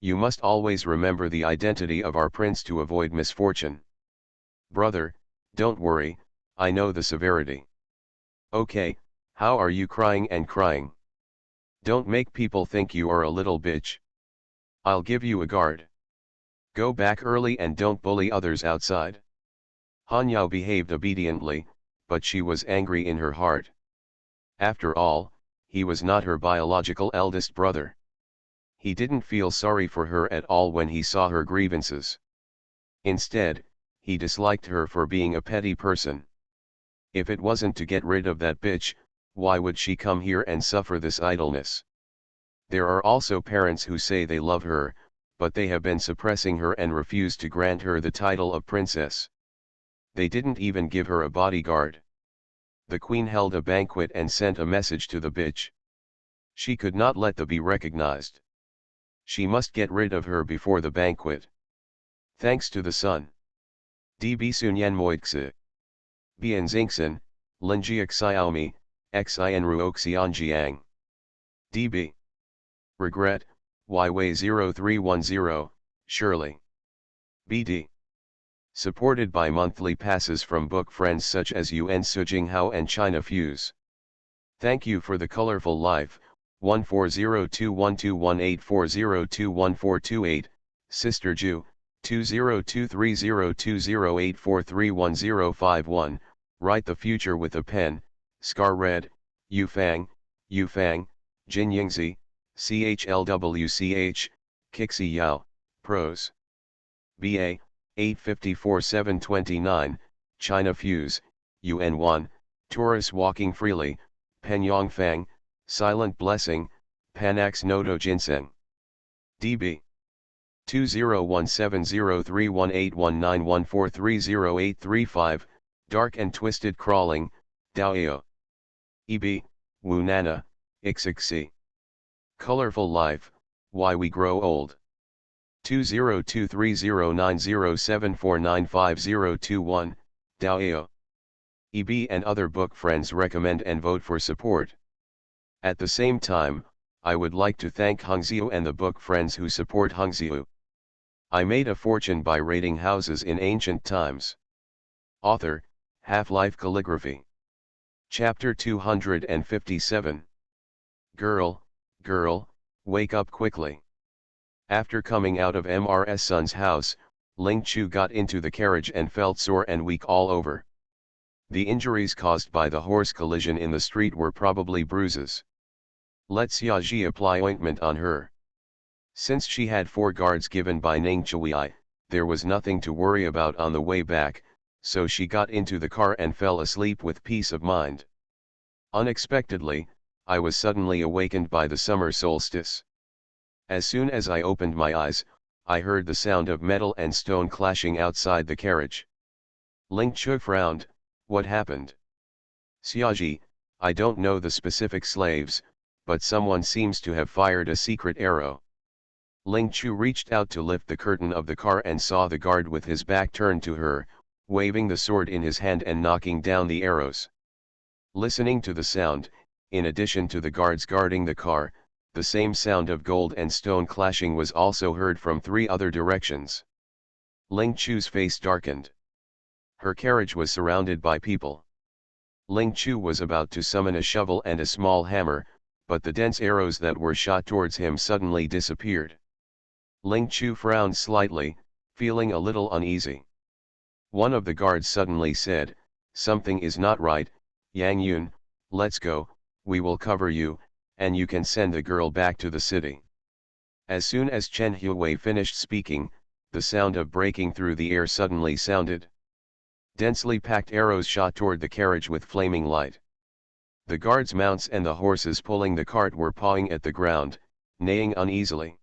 You must always remember the identity of our prince to avoid misfortune. Brother, don't worry, I know the severity. Okay, how are you crying and crying? Don't make people think you are a little bitch. I'll give you a guard. Go back early and don't bully others outside. Han Yao behaved obediently, but she was angry in her heart. After all, he was not her biological eldest brother. He didn't feel sorry for her at all when he saw her grievances. Instead, he disliked her for being a petty person. If it wasn't to get rid of that bitch, why would she come here and suffer this idleness? There are also parents who say they love her, but they have been suppressing her and refuse to grant her the title of princess. They didn't even give her a bodyguard. The queen held a banquet and sent a message to the bitch. She could not let the be recognized. She must get rid of her before the banquet. Thanks to the sun. DB Sunyan Moixi. Bien Xingxin, Linjiak Xiaomi, Xin Ruoxianjiang. DB. Regret, YWay 0310, Shirley. BD. Supported by monthly passes from book friends such as Yuan Sujinghao and China Fuse. Thank you for the colorful life. 1402121840214228, Sister Ju, 20230208431051, write the future with a pen, Scar Red, Yufang, Jin Yingzi, CHLWCH, Kixi Yao, Pros. BA, 854-729, China Fuse, UN1, Taurus Walking Freely, Pen Yongfang, Silent Blessing, Panax Noto Ginseng. DB 201703181914308335, Dark and Twisted Crawling, Daoyo. EB, Wunana, Ixixi. Colorful Life, Why We Grow Old. 20230907495021, Daoyo. EB and other book friends recommend and vote for support. At the same time, I would like to thank Hongxiu and the book friends who support Hongxiu. I made a fortune by raiding houses in ancient times. Author, Half-Life Calligraphy. Chapter 257. Girl, wake up quickly. After coming out of MRS Sun's house, Ling Chu got into the carriage and felt sore and weak all over. The injuries caused by the horse collision in the street were probably bruises. Let Xiaoji apply ointment on her. Since she had 4 guards given by Ning Chui, there was nothing to worry about on the way back, so she got into the car and fell asleep with peace of mind. Unexpectedly, I was suddenly awakened by the summer solstice. As soon as I opened my eyes, I heard the sound of metal and stone clashing outside the carriage. Ling Chu frowned. What happened? Xiaoji, I don't know the specific slaves, but someone seems to have fired a secret arrow. Ling Chu reached out to lift the curtain of the car and saw the guard with his back turned to her, waving the sword in his hand and knocking down the arrows. Listening to the sound, in addition to the guards guarding the car, the same sound of gold and stone clashing was also heard from 3 other directions. Ling Chu's face darkened. Her carriage was surrounded by people. Ling Chu was about to summon a shovel and a small hammer, but the dense arrows that were shot towards him suddenly disappeared. Ling Chu frowned slightly, feeling a little uneasy. One of the guards suddenly said, "Something is not right, Yang Yun, let's go, we will cover you, and you can send the girl back to the city." As soon as Chen Huiwei finished speaking, the sound of breaking through the air suddenly sounded. Densely packed arrows shot toward the carriage with flaming light. The guards' mounts and the horses pulling the cart were pawing at the ground, neighing uneasily.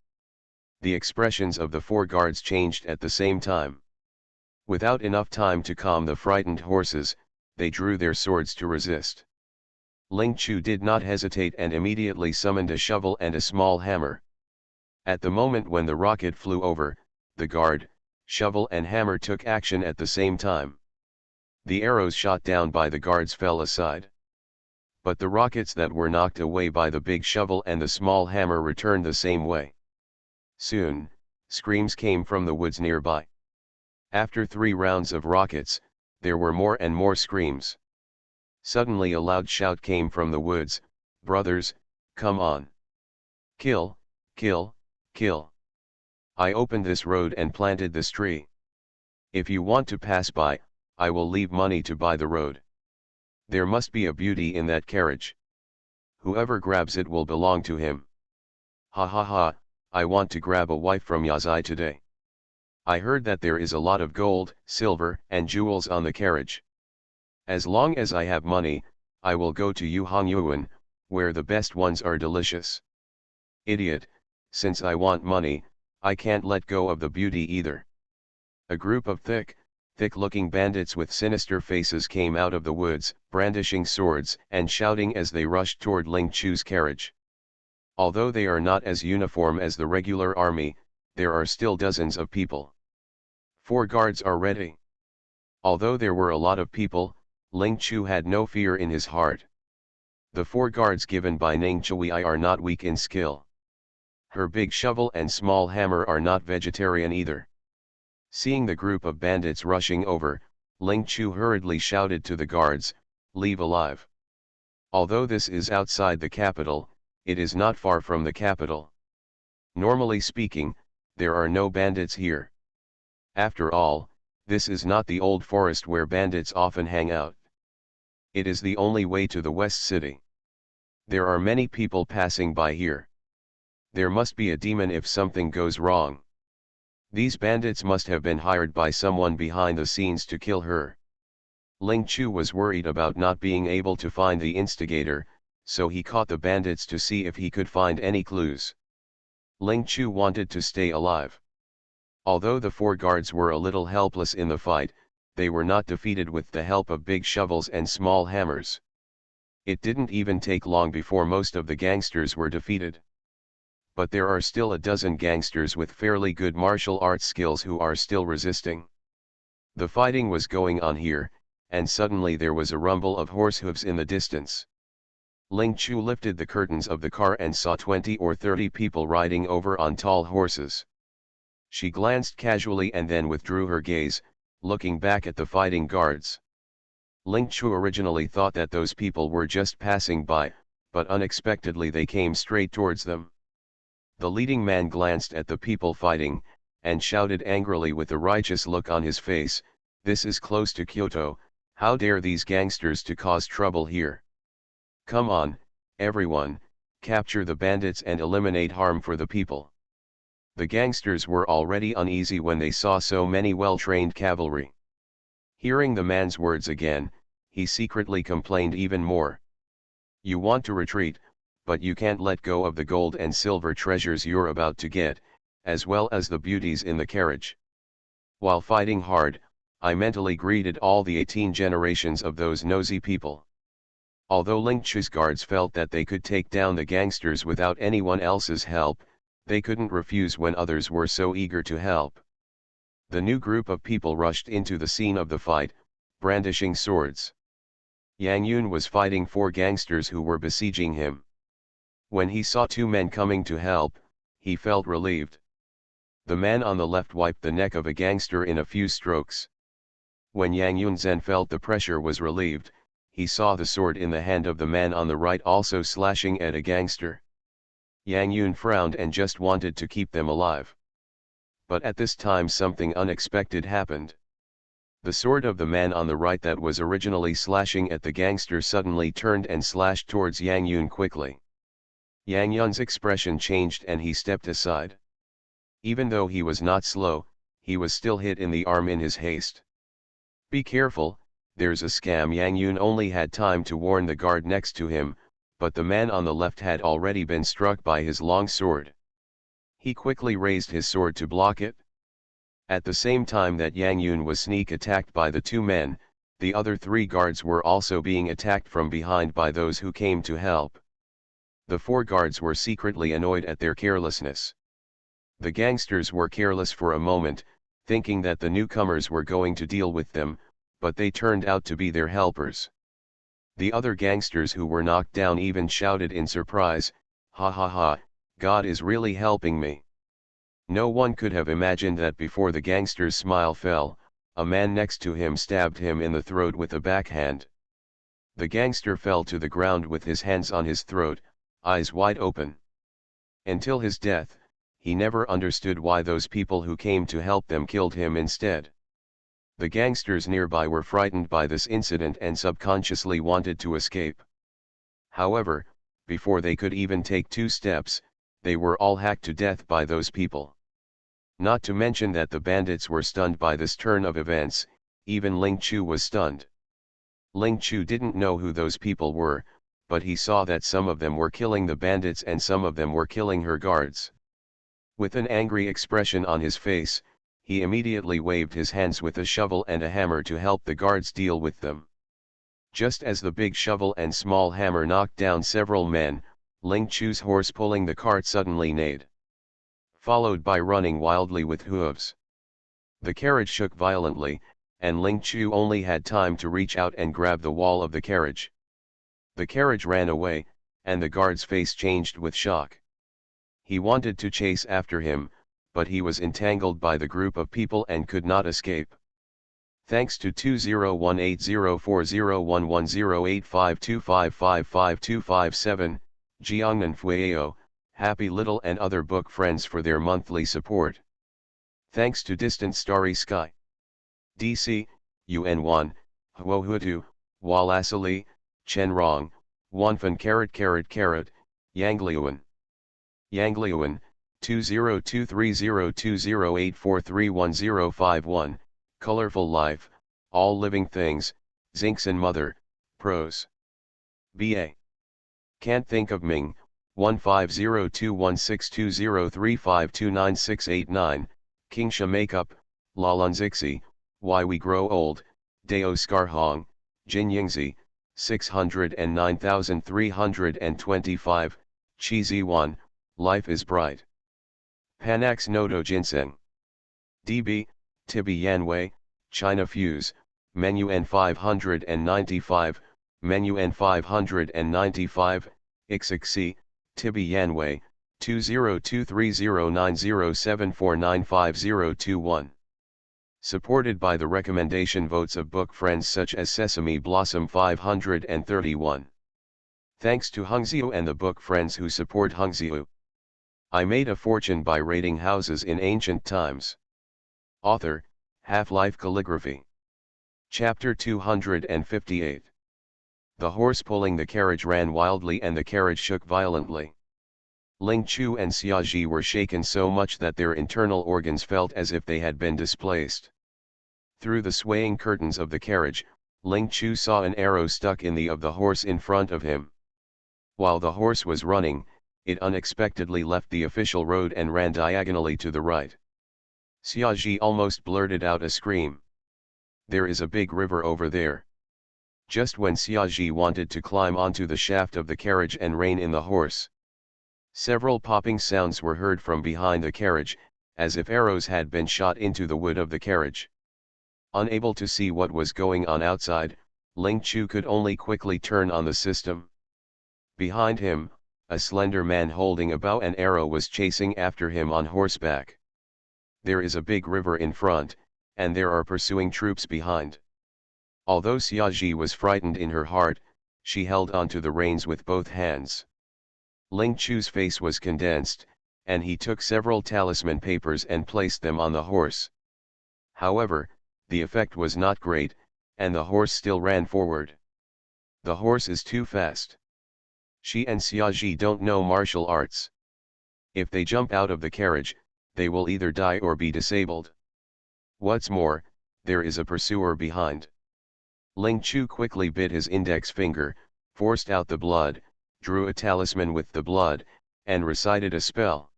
The expressions of the 4 guards changed at the same time. Without enough time to calm the frightened horses, they drew their swords to resist. Ling Chu did not hesitate and immediately summoned a shovel and a small hammer. At the moment when the rocket flew over, the guard, shovel and hammer took action at the same time. The arrows shot down by the guards fell aside. But the rockets that were knocked away by the big shovel and the small hammer returned the same way. Soon, screams came from the woods nearby. After 3 rounds of rockets, there were more and more screams. Suddenly a loud shout came from the woods, "Brothers, come on! Kill, kill, kill! I opened this road and planted this tree. If you want to pass by, I will leave money to buy the road. There must be a beauty in that carriage. Whoever grabs it will belong to him. Ha ha ha, I want to grab a wife from Yazai today. I heard that there is a lot of gold, silver, and jewels on the carriage. As long as I have money, I will go to Yuhangyuan, where the best ones are delicious. Idiot, since I want money, I can't let go of the beauty either." A group of thick-looking bandits with sinister faces came out of the woods, brandishing swords and shouting as they rushed toward Ling Chu's carriage. Although they are not as uniform as the regular army, there are still dozens of people. 4 guards are ready. Although there were a lot of people, Ling Chu had no fear in his heart. The 4 guards given by Ning Chui are not weak in skill. Her big shovel and small hammer are not vegetarian either. Seeing the group of bandits rushing over, Ling Chu hurriedly shouted to the guards, "Leave alive." Although this is outside the capital, it is not far from the capital. Normally speaking, there are no bandits here. After all, this is not the old forest where bandits often hang out. It is the only way to the West City. There are many people passing by here. There must be a demon if something goes wrong. These bandits must have been hired by someone behind the scenes to kill her. Ling Chu was worried about not being able to find the instigator, so he caught the bandits to see if he could find any clues. Ling Chu wanted to stay alive. Although the 4 guards were a little helpless in the fight, they were not defeated with the help of big shovels and small hammers. It didn't even take long before most of the gangsters were defeated. But there are still a dozen gangsters with fairly good martial arts skills who are still resisting. The fighting was going on here, and suddenly there was a rumble of horse hooves in the distance. Ling Chu lifted the curtains of the car and saw 20 or 30 people riding over on tall horses. She glanced casually and then withdrew her gaze, looking back at the fighting guards. Ling Chu originally thought that those people were just passing by, but unexpectedly they came straight towards them. The leading man glanced at the people fighting, and shouted angrily with a righteous look on his face, "This is close to Kyoto, how dare these gangsters to cause trouble here? Come on, everyone, capture the bandits and eliminate harm for the people." The gangsters were already uneasy when they saw so many well-trained cavalry. Hearing the man's words again, he secretly complained even more. "You want to retreat, but you can't let go of the gold and silver treasures you're about to get, as well as the beauties in the carriage." While fighting hard, I mentally greeted all the 18 generations of those nosy people. Although Ling Chu's guards felt that they could take down the gangsters without anyone else's help, they couldn't refuse when others were so eager to help. The new group of people rushed into the scene of the fight, brandishing swords. Yang Yun was fighting 4 gangsters who were besieging him. When he saw 2 men coming to help, he felt relieved. The man on the left wiped the neck of a gangster in a few strokes. When Yang Yunzhen felt the pressure was relieved, he saw the sword in the hand of the man on the right also slashing at a gangster. Yang Yun frowned and just wanted to keep them alive. But at this time something unexpected happened. The sword of the man on the right that was originally slashing at the gangster suddenly turned and slashed towards Yang Yun quickly. Yang Yun's expression changed and he stepped aside. Even though he was not slow, he was still hit in the arm in his haste. "Be careful, there's a scam." Yang Yun only had time to warn the guard next to him, but the man on the left had already been struck by his long sword. He quickly raised his sword to block it. At the same time that Yang Yun was sneak attacked by the 2 men, the other 3 guards were also being attacked from behind by those who came to help. The 4 guards were secretly annoyed at their carelessness. The gangsters were careless for a moment, thinking that the newcomers were going to deal with them, but they turned out to be their helpers. The other gangsters who were knocked down even shouted in surprise, "Ha ha ha, God is really helping me." No one could have imagined that before the gangster's smile fell, a man next to him stabbed him in the throat with a backhand. The gangster fell to the ground with his hands on his throat, eyes wide open. Until his death, he never understood why those people who came to help them killed him instead. The gangsters nearby were frightened by this incident and subconsciously wanted to escape. However, before they could even take 2 steps, they were all hacked to death by those people. Not to mention that the bandits were stunned by this turn of events, even Ling Chu was stunned. Ling Chu didn't know who those people were, but he saw that some of them were killing the bandits and some of them were killing her guards. With an angry expression on his face, he immediately waved his hands with a shovel and a hammer to help the guards deal with them. Just as the big shovel and small hammer knocked down several men, Ling Chu's horse pulling the cart suddenly neighed, followed by running wildly with hooves. The carriage shook violently, and Ling Chu only had time to reach out and grab the wall of the carriage. The carriage ran away, and the guard's face changed with shock. He wanted to chase after him, but he was entangled by the group of people and could not escape. Thanks to 201804011085255557, Jiangnan Fueo, Happy Little and other book friends for their monthly support. Thanks to Distant Starry Sky, DC, UN1, Huohutu, Walasali, Chenrong, Wanfan Yangliuan. Yangliuan, 20230208431051, Colorful Life, All Living Things, Zinkson Mother, Prose. B.A. Can't Think of Ming, 1502162035296889, Kingsha Makeup, Lalunzixi, Why We Grow Old, Deo Scarhong, Jin Yingzi, 609325, Chi 1, Life is Bright. Panax Noto Ginseng. DB, Tibi Yanwei, China Fuse, Menu N595, Menu N595, Ixixi, Tibi Yanwei, 20230907495021. Supported by the recommendation votes of book friends such as Sesame Blossom 531. Thanks to Hungziu and the book friends who support Hungziu. I made a fortune by raiding houses in ancient times. Author, Half-Life Calligraphy. Chapter 258. The horse pulling the carriage ran wildly and the carriage shook violently. Ling Chu and Xiaji were shaken so much that their internal organs felt as if they had been displaced. Through the swaying curtains of the carriage, Ling Chu saw an arrow stuck in the of the horse in front of him. While the horse was running, it unexpectedly left the official road and ran diagonally to the right. Xiaji almost blurted out a scream. There is a big river over there. Just when Xiaji wanted to climb onto the shaft of the carriage and rein in the horse, several popping sounds were heard from behind the carriage, as if arrows had been shot into the wood of the carriage. Unable to see what was going on outside, Ling Chu could only quickly turn on the system. Behind him, a slender man holding a bow and arrow was chasing after him on horseback. There is a big river in front, and there are pursuing troops behind. Although Xiaji was frightened in her heart, she held onto the reins with both hands. Ling Chu's face was condensed, and he took several talisman papers and placed them on the horse. However, the effect was not great, and the horse still ran forward. The horse is too fast. She and Xiaji don't know martial arts. If they jump out of the carriage, they will either die or be disabled. What's more, there is a pursuer behind. Ling Chu quickly bit his index finger, forced out the blood, drew a talisman with the blood, and recited a spell.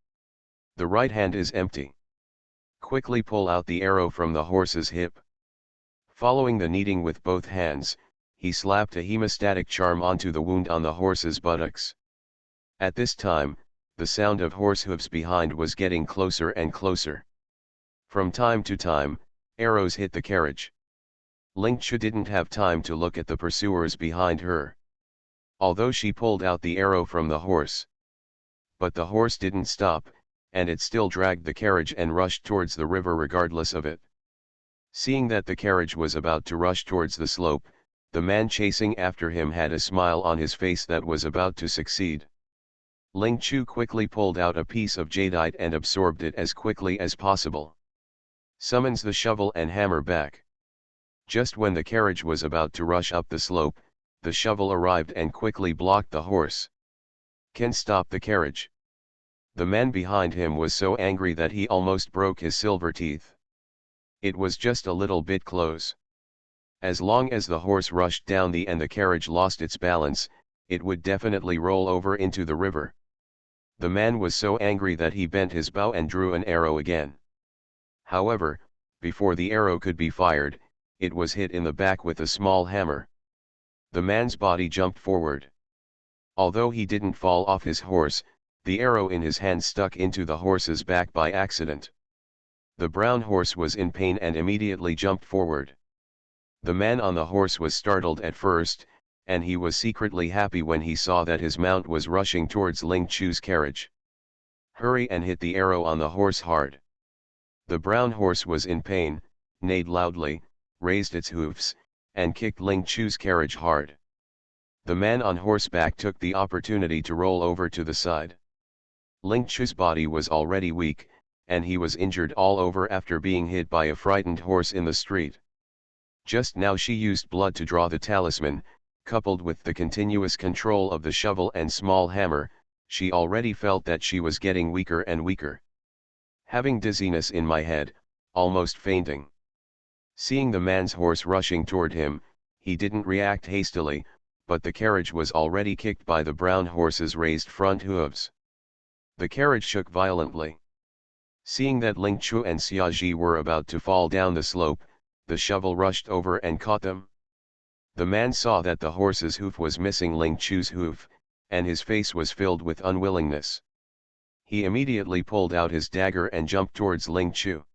The right hand is empty. Quickly pull out the arrow from the horse's hip. Following the kneading with both hands, he slapped a hemostatic charm onto the wound on the horse's buttocks. At this time, the sound of horse hooves behind was getting closer and closer. From time to time, arrows hit the carriage. Ling Chu didn't have time to look at the pursuers behind her. Although she pulled out the arrow from the horse. But the horse didn't stop, and it still dragged the carriage and rushed towards the river regardless of it. Seeing that the carriage was about to rush towards the slope, the man chasing after him had a smile on his face that was about to succeed. Ling Chu quickly pulled out a piece of jadeite and absorbed it as quickly as possible. Summons the shovel and hammer back. Just when the carriage was about to rush up the slope, the shovel arrived and quickly blocked the horse. Can stop the carriage. The man behind him was so angry that he almost broke his silver teeth. It was just a little bit close. As long as the horse rushed down and the carriage lost its balance, it would definitely roll over into the river. The man was so angry that he bent his bow and drew an arrow again. However, before the arrow could be fired, it was hit in the back with a small hammer. The man's body jumped forward. Although he didn't fall off his horse, the arrow in his hand stuck into the horse's back by accident. The brown horse was in pain and immediately jumped forward. The man on the horse was startled at first, and he was secretly happy when he saw that his mount was rushing towards Ling Chu's carriage. Hurry and hit the arrow on the horse hard. The brown horse was in pain, neighed loudly, raised its hoofs, and kicked Ling Chu's carriage hard. The man on horseback took the opportunity to roll over to the side. Ling Chu's body was already weak, and he was injured all over after being hit by a frightened horse in the street. Just now she used blood to draw the talisman, coupled with the continuous control of the shovel and small hammer, she already felt that she was getting weaker and weaker. Having dizziness in my head, almost fainting. Seeing the man's horse rushing toward him, he didn't react hastily, but the carriage was already kicked by the brown horse's raised front hooves. The carriage shook violently. Seeing that Ling Chu and Xiaji were about to fall down the slope, the shovel rushed over and caught them. The man saw that the horse's hoof was missing Ling Chu's hoof, and his face was filled with unwillingness. He immediately pulled out his dagger and jumped towards Ling Chu.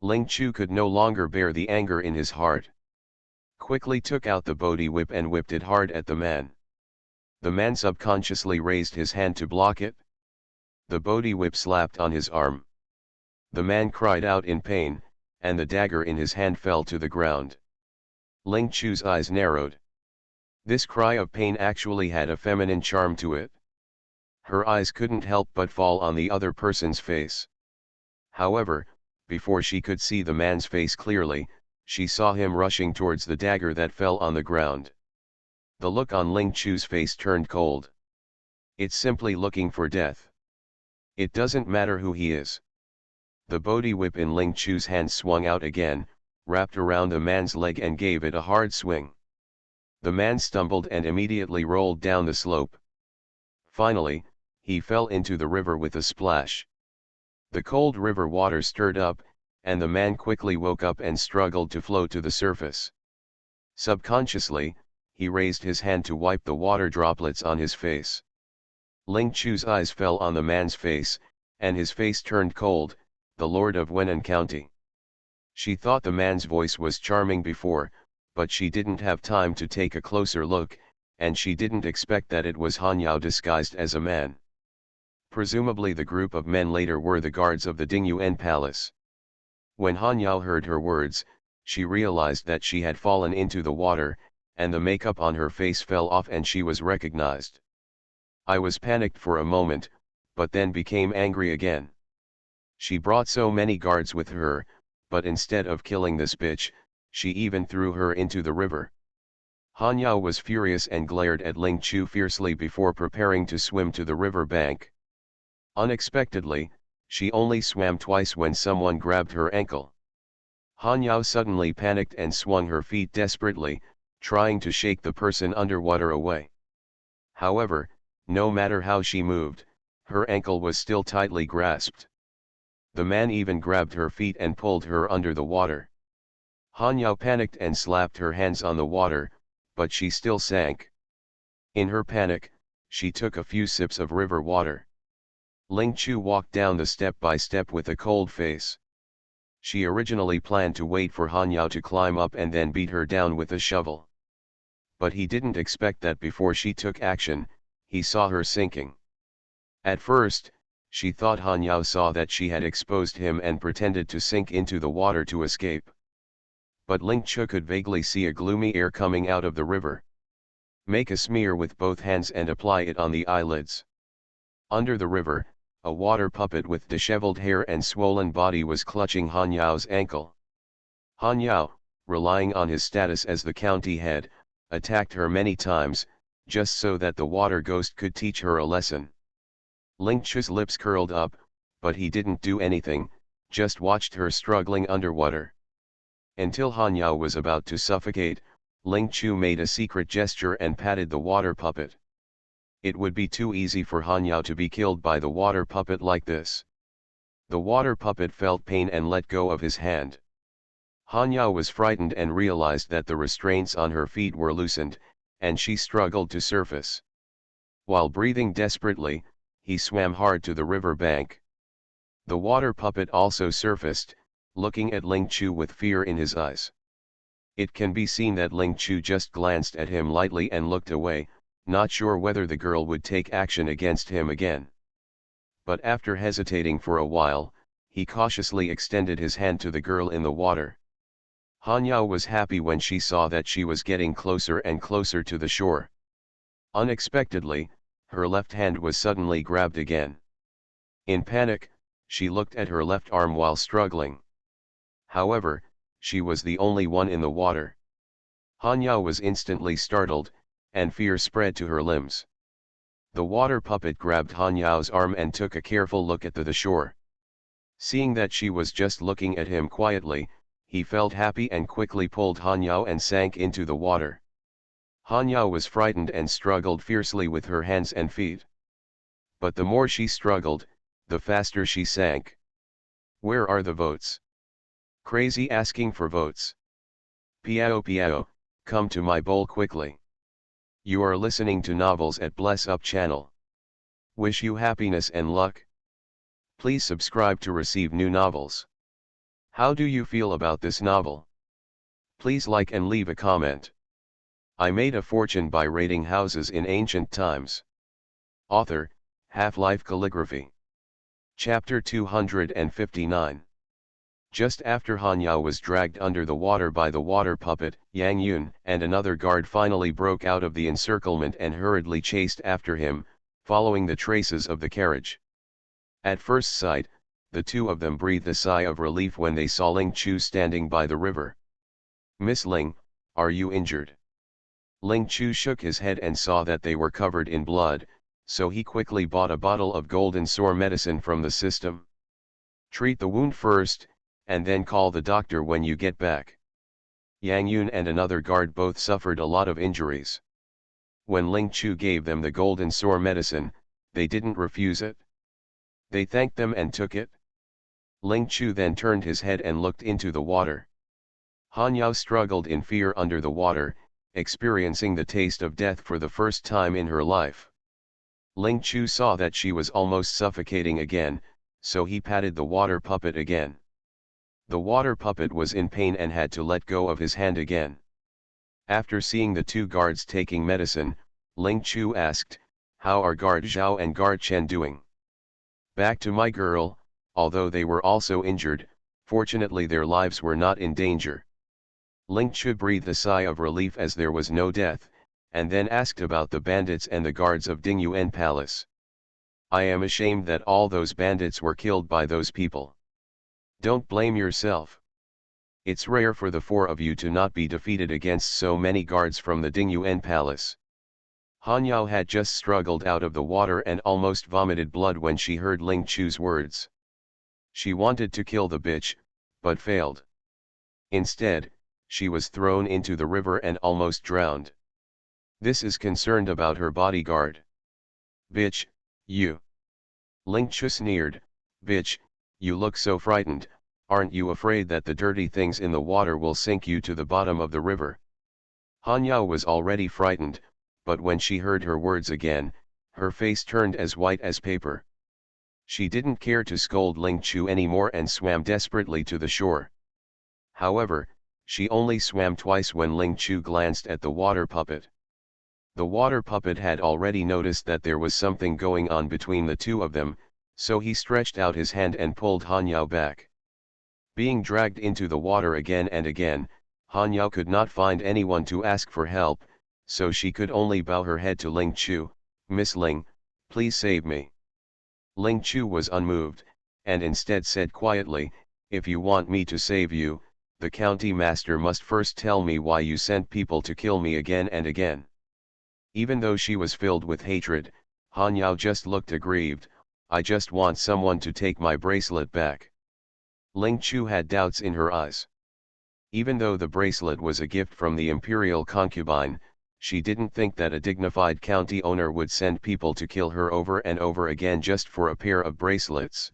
Ling Chu could no longer bear the anger in his heart. Quickly took out the Bodhi whip and whipped it hard at the man. The man subconsciously raised his hand to block it. The Bodhi whip slapped on his arm. The man cried out in pain, and the dagger in his hand fell to the ground. Ling Chu's eyes narrowed. This cry of pain actually had a feminine charm to it. Her eyes couldn't help but fall on the other person's face. However, before she could see the man's face clearly, she saw him rushing towards the dagger that fell on the ground. The look on Ling Chu's face turned cold. It's simply looking for death. It doesn't matter who he is. The Bodhi whip in Ling Chu's hand swung out again, wrapped around the man's leg and gave it a hard swing. The man stumbled and immediately rolled down the slope. Finally, he fell into the river with a splash. The cold river water stirred up, and the man quickly woke up and struggled to float to the surface. Subconsciously, he raised his hand to wipe the water droplets on his face. Ling Chu's eyes fell on the man's face, and his face turned cold, the Lord of Wenan County. She thought the man's voice was charming before, but she didn't have time to take a closer look, and she didn't expect that it was Han Yao disguised as a man. Presumably the group of men later were the guards of the Dingyuan Palace. When Han Yao heard her words, she realized that she had fallen into the water, and the makeup on her face fell off and she was recognized. I was panicked for a moment, but then became angry again. She brought so many guards with her, but instead of killing this bitch, she even threw her into the river. Han Yao was furious and glared at Ling Chu fiercely before preparing to swim to the river bank. Unexpectedly, she only swam twice when someone grabbed her ankle. Han Yao suddenly panicked and swung her feet desperately, trying to shake the person underwater away. However, no matter how she moved, her ankle was still tightly grasped. The man even grabbed her feet and pulled her under the water. Han Yao panicked and slapped her hands on the water, but she still sank. In her panic, she took a few sips of river water. Ling Chu walked down the step by step with a cold face. She originally planned to wait for Han Yao to climb up and then beat her down with a shovel. But he didn't expect that before she took action, he saw her sinking. At first, she thought Han Yao saw that she had exposed him and pretended to sink into the water to escape. But Ling Chu could vaguely see a gloomy air coming out of the river. Make a smear with both hands and apply it on the eyelids. Under the river, a water puppet with disheveled hair and swollen body was clutching Han Yao's ankle. Han Yao, relying on his status as the county head, attacked her many times, just so that the water ghost could teach her a lesson. Ling Chu's lips curled up, but he didn't do anything, just watched her struggling underwater. Until Han Yao was about to suffocate, Ling Chu made a secret gesture and patted the water puppet. It would be too easy for Han Yao to be killed by the water puppet like this. The water puppet felt pain and let go of his hand. Han Yao was frightened and realized that the restraints on her feet were loosened, and she struggled to surface. While breathing desperately, he swam hard to the river bank. The water puppet also surfaced, looking at Ling Chu with fear in his eyes. It can be seen that Ling Chu just glanced at him lightly and looked away, not sure whether the girl would take action against him again. but after hesitating for a while, he cautiously extended his hand to the girl in the water. Han Yao was happy when she saw that she was getting closer and closer to the shore. Unexpectedly, her left hand was suddenly grabbed again. In panic, she looked at her left arm while struggling. However, she was the only one in the water. Han Yao was instantly startled, and fear spread to her limbs. The water puppet grabbed Han Yao's arm and took a careful look at the shore. Seeing that she was just looking at him quietly, he felt happy and quickly pulled Han Yao and sank into the water. Han Yao was frightened and struggled fiercely with her hands and feet. But the more she struggled, the faster she sank. Where are the votes? Crazy asking for votes. Piao Piao, come to my bowl quickly. You are listening to Novels at Bless Up channel. Wish you happiness and luck. Please subscribe to receive new novels. How do you feel about this novel? Please like and leave a comment. I made a fortune by raiding houses in ancient times. Author, Half-Life Calligraphy. Chapter 259. Just after Han Yao was dragged under the water by the water puppet, Yang Yun and another guard finally broke out of the encirclement and hurriedly chased after him, following the traces of the carriage. At first sight, the two of them breathed a sigh of relief when they saw Ling Chu standing by the river. "Miss Ling, are you injured?" Ling Chu shook his head and saw that they were covered in blood, so he quickly bought a bottle of golden sore medicine from the system. "Treat the wound first, and then call the doctor when you get back." Yang Yun and another guard both suffered a lot of injuries. When Ling Chu gave them the golden sore medicine, they didn't refuse it. They thanked them and took it. Ling Chu then turned his head and looked into the water. Han Yao struggled in fear under the water, experiencing the taste of death for the first time in her life. Ling Chu saw that she was almost suffocating again, so he patted the water puppet again. The water puppet was in pain and had to let go of his hand again. After seeing the two guards taking medicine, Ling Chu asked, "How are Guard Zhao and Guard Chen doing?" "Back to my girl, although they were also injured, fortunately their lives were not in danger." Ling Chu breathed a sigh of relief as there was no death, and then asked about the bandits and the guards of Dingyuan Palace. "I am ashamed that all those bandits were killed by those people. Don't blame yourself. It's rare for the four of you to not be defeated against so many guards from the Dingyuan Palace." Han Yao had just struggled out of the water and almost vomited blood when she heard Ling Chu's words. She wanted to kill the bitch, but failed. Instead, she was thrown into the river and almost drowned. This is concerned about her bodyguard. "Bitch, you." Ling Chu sneered, "Bitch, you look so frightened, aren't you afraid that the dirty things in the water will sink you to the bottom of the river?" Han Yao was already frightened, but when she heard her words again, her face turned as white as paper. She didn't care to scold Ling Chu anymore and swam desperately to the shore. However, she only swam twice when Ling Chu glanced at the water puppet. The water puppet had already noticed that there was something going on between the two of them, so he stretched out his hand and pulled Han Yao back. Being dragged into the water again and again, Han Yao could not find anyone to ask for help, so she could only bow her head to Ling Chu. "Miss Ling, please save me." Ling Chu was unmoved, and instead said quietly, "If you want me to save you, the county master must first tell me why you sent people to kill me again and again." Even though she was filled with hatred, Han Yao just looked aggrieved. "I just want someone to take my bracelet back." Ling Chu had doubts in her eyes. Even though the bracelet was a gift from the imperial concubine, she didn't think that a dignified county owner would send people to kill her over and over again just for a pair of bracelets.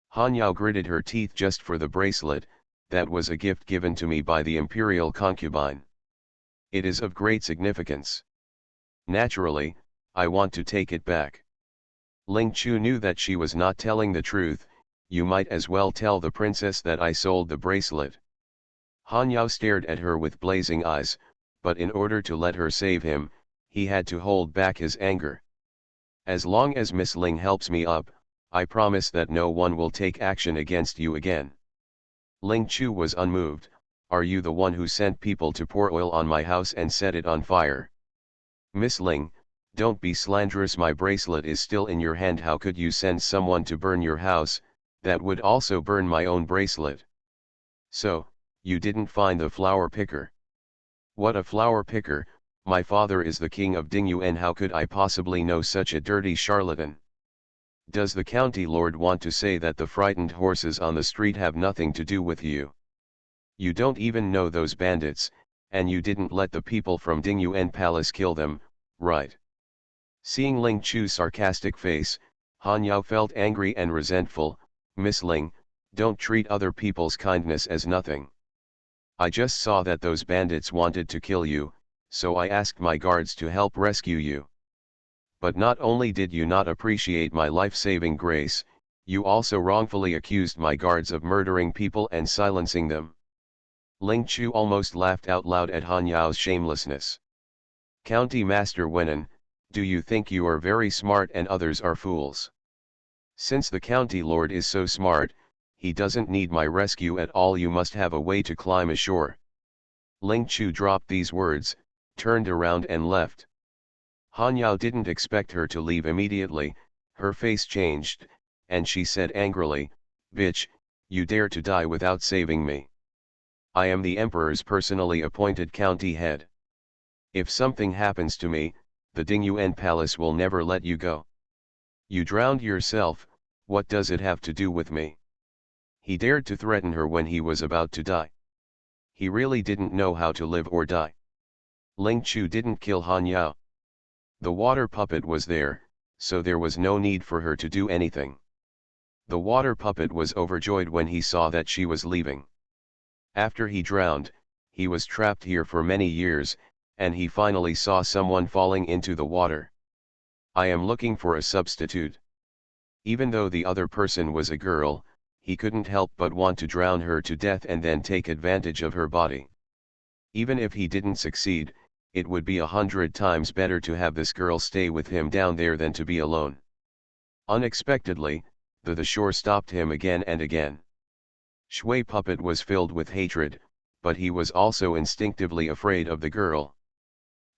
Han Yao gritted her teeth. "Just for the bracelet, that was a gift given to me by the imperial concubine. It is of great significance. Naturally, I want to take it back." Ling Chu knew that she was not telling the truth. "You might as well tell the princess that I sold the bracelet." Han Yao stared at her with blazing eyes, but in order to let her save him, he had to hold back his anger. "As long as Miss Ling helps me up, I promise that no one will take action against you again. Ling Chu was unmoved. Are you the one who sent people to pour oil on my house and set it on fire? Miss Ling, don't be slanderous. My bracelet is still in your hand. How could you send someone to burn your house? That would also burn my own bracelet. So, you didn't find the flower picker? What a flower picker? My father is the king of Dingyuan. How could I possibly know such a dirty charlatan? Does the county lord want to say that the frightened horses on the street have nothing to do with you? You don't even know those bandits, and you didn't let the people from Dingyuan Palace kill them, right? Seeing Ling Chu's sarcastic face, Han Yao felt angry and resentful. Miss Ling, don't treat other people's kindness as nothing. I just saw that those bandits wanted to kill you, so I asked my guards to help rescue you. But not only did you not appreciate my life-saving grace, you also wrongfully accused my guards of murdering people and silencing them. Ling Chu almost laughed out loud at Han Yao's shamelessness. County Master Wenan, do you think you are very smart and others are fools? Since the county lord is so smart, he doesn't need my rescue at all. You must have a way to climb ashore. Ling Chu dropped these words, turned around and left. Han Yao didn't expect her to leave immediately. Her face changed, and she said angrily, "Bitch, you dare to die without saving me. I am the emperor's personally appointed county head. If something happens to me, the Dingyuan Palace will never let you go. You drowned yourself, what does it have to do with me?" He dared to threaten her when he was about to die. He really didn't know how to live or die. Ling Chu didn't kill Han Yao. The water puppet was there, so there was no need for her to do anything. The water puppet was overjoyed when he saw that she was leaving. After he drowned, he was trapped here for many years, and he finally saw someone falling into the water. I am looking for a substitute. Even though the other person was a girl, he couldn't help but want to drown her to death and then take advantage of her body. Even if he didn't succeed, it would be 100 times better to have this girl stay with him down there than to be alone. Unexpectedly, the shore stopped him again and again. Shui Puppet was filled with hatred, but he was also instinctively afraid of the girl.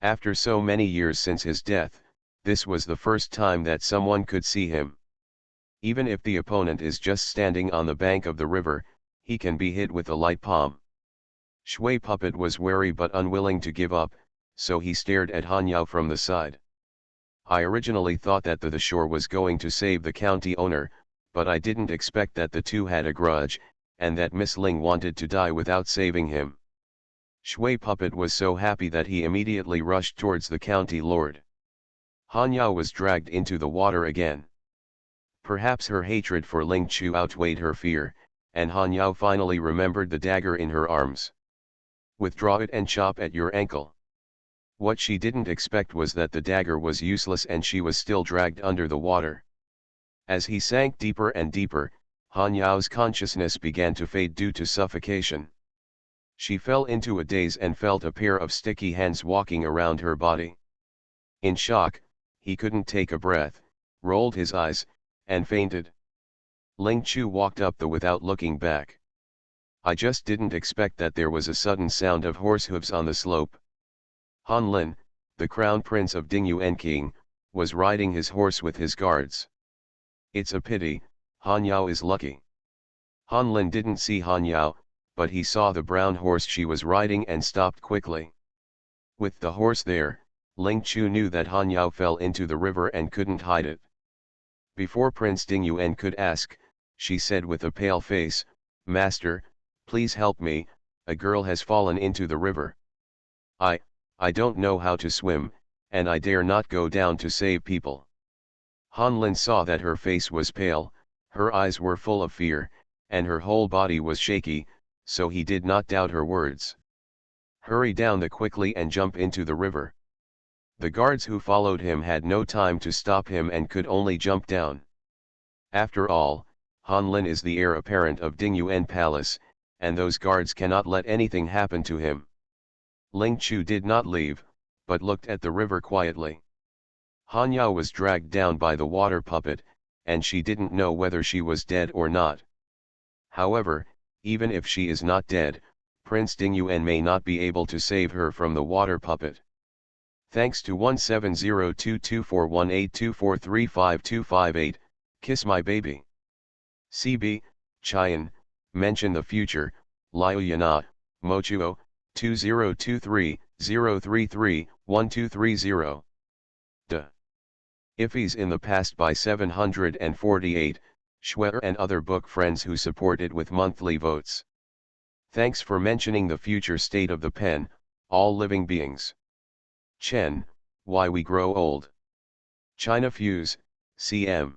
After so many years since his death, this was the first time that someone could see him. Even if the opponent is just standing on the bank of the river, he can be hit with a light palm. Shui Puppet was wary but unwilling to give up, so he stared at Han Yao from the side. I originally thought that the shore was going to save the county owner, but I didn't expect that the two had a grudge, and that Miss Ling wanted to die without saving him. Shui Puppet was so happy that he immediately rushed towards the county lord. Han Yao was dragged into the water again. Perhaps her hatred for Ling Chu outweighed her fear, and Han Yao finally remembered the dagger in her arms. Withdraw it and chop at your ankle. What she didn't expect was that the dagger was useless and she was still dragged under the water. As he sank deeper and deeper, Han Yao's consciousness began to fade due to suffocation. She fell into a daze and felt a pair of sticky hands walking around her body. In shock, he couldn't take a breath, rolled his eyes, and fainted. Ling Chu walked up without looking back. I just didn't expect that. There was a sudden sound of horse hooves on the slope. Han Lin, the crown prince of Dingyuan King, was riding his horse with his guards. It's a pity, Han Yao is lucky. Han Lin didn't see Han Yao, but he saw the brown horse she was riding and stopped quickly. With the horse there, Ling Chu knew that Han Yao fell into the river and couldn't hide it. Before Prince Dingyuan could ask, she said with a pale face, "Master, please help me, a girl has fallen into the river. I don't know how to swim, and I dare not go down to save people." Han Lin saw that her face was pale, her eyes were full of fear, and her whole body was shaky, so he did not doubt her words. "Hurry down quickly and jump into the river." The guards who followed him had no time to stop him and could only jump down. After all, Han Lin is the heir apparent of Dingyuan Palace, and those guards cannot let anything happen to him. Ling Chu did not leave, but looked at the river quietly. Han Yao was dragged down by the water puppet, and she didn't know whether she was dead or not. However, even if she is not dead, Prince Dingyuan may not be able to save her from the water puppet. Thanks to 1702241824352558, Kiss My Baby. CB, Chian, Mention the Future, Liu Yana, Mochuo, 2023-033-1230. Ifys in the Past by 748, Schwer and other book friends who support it with monthly votes. Thanks for mentioning the future state of the pen, all living beings. Chen, Why We Grow Old. China Fuse, CM.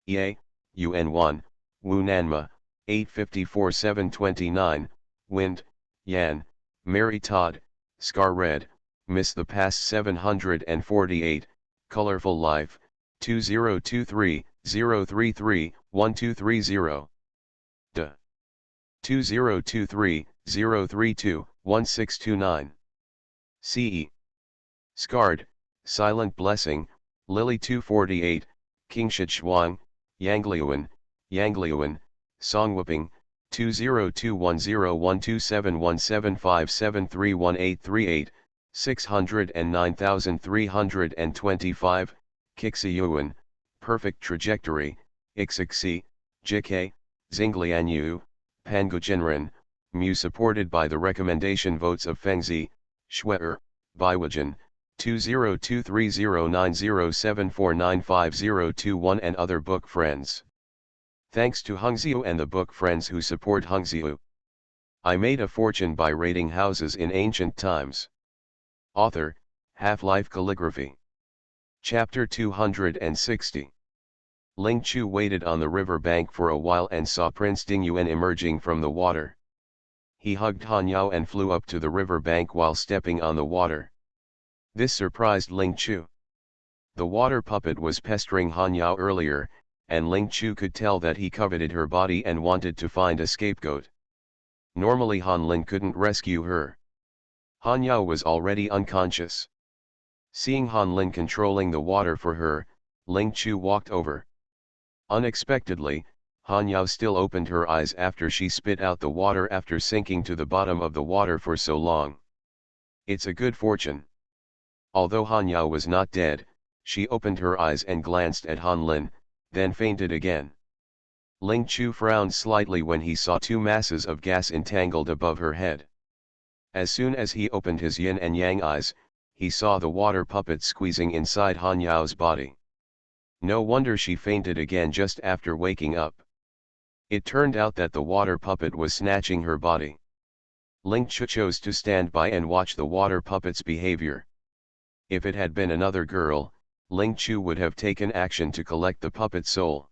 EA, UN1, Wu Nanma, 854-729, Wind, Yan, Mary Todd, Scar Red, Miss the Past 748, Colorful Life, 2023-033-1230. 2023-032-1629. CE. Scarred, Silent Blessing, Lily 248, Kingshid Shuang, Yangliuan, Songwhooping, 20210127175731831838, 609325, Kixiyuan, Perfect Trajectory, Ixixi, JK, Zinglianyu, Pangujenren, Mu supported by the recommendation votes of Fengzi, Schwer, Baiwajan, 20230907495021 and other book friends. Thanks to Hungziu and the book friends who support Hungziu. I made a fortune by raiding houses in ancient times. Author, Half-Life Calligraphy. Chapter 260. Ling Chu waited on the river bank for a while and saw Prince Dingyuan emerging from the water. He hugged Han Yao and flew up to the river bank while stepping on the water. This surprised Ling Chu. The water puppet was pestering Han Yao earlier, and Ling Chu could tell that he coveted her body and wanted to find a scapegoat. Normally Han Lin couldn't rescue her. Han Yao was already unconscious. Seeing Han Lin controlling the water for her, Ling Chu walked over. Unexpectedly, Han Yao still opened her eyes after she spit out the water after sinking to the bottom of the water for so long. It's a good fortune. Although Han Yao was not dead, she opened her eyes and glanced at Han Lin, then fainted again. Ling Chu frowned slightly when he saw two masses of gas entangled above her head. As soon as he opened his yin and yang eyes, he saw the water puppet squeezing inside Han Yao's body. No wonder she fainted again just after waking up. It turned out that the water puppet was snatching her body. Ling Chu chose to stand by and watch the water puppet's behavior. If it had been another girl, Ling Chu would have taken action to collect the puppet's soul.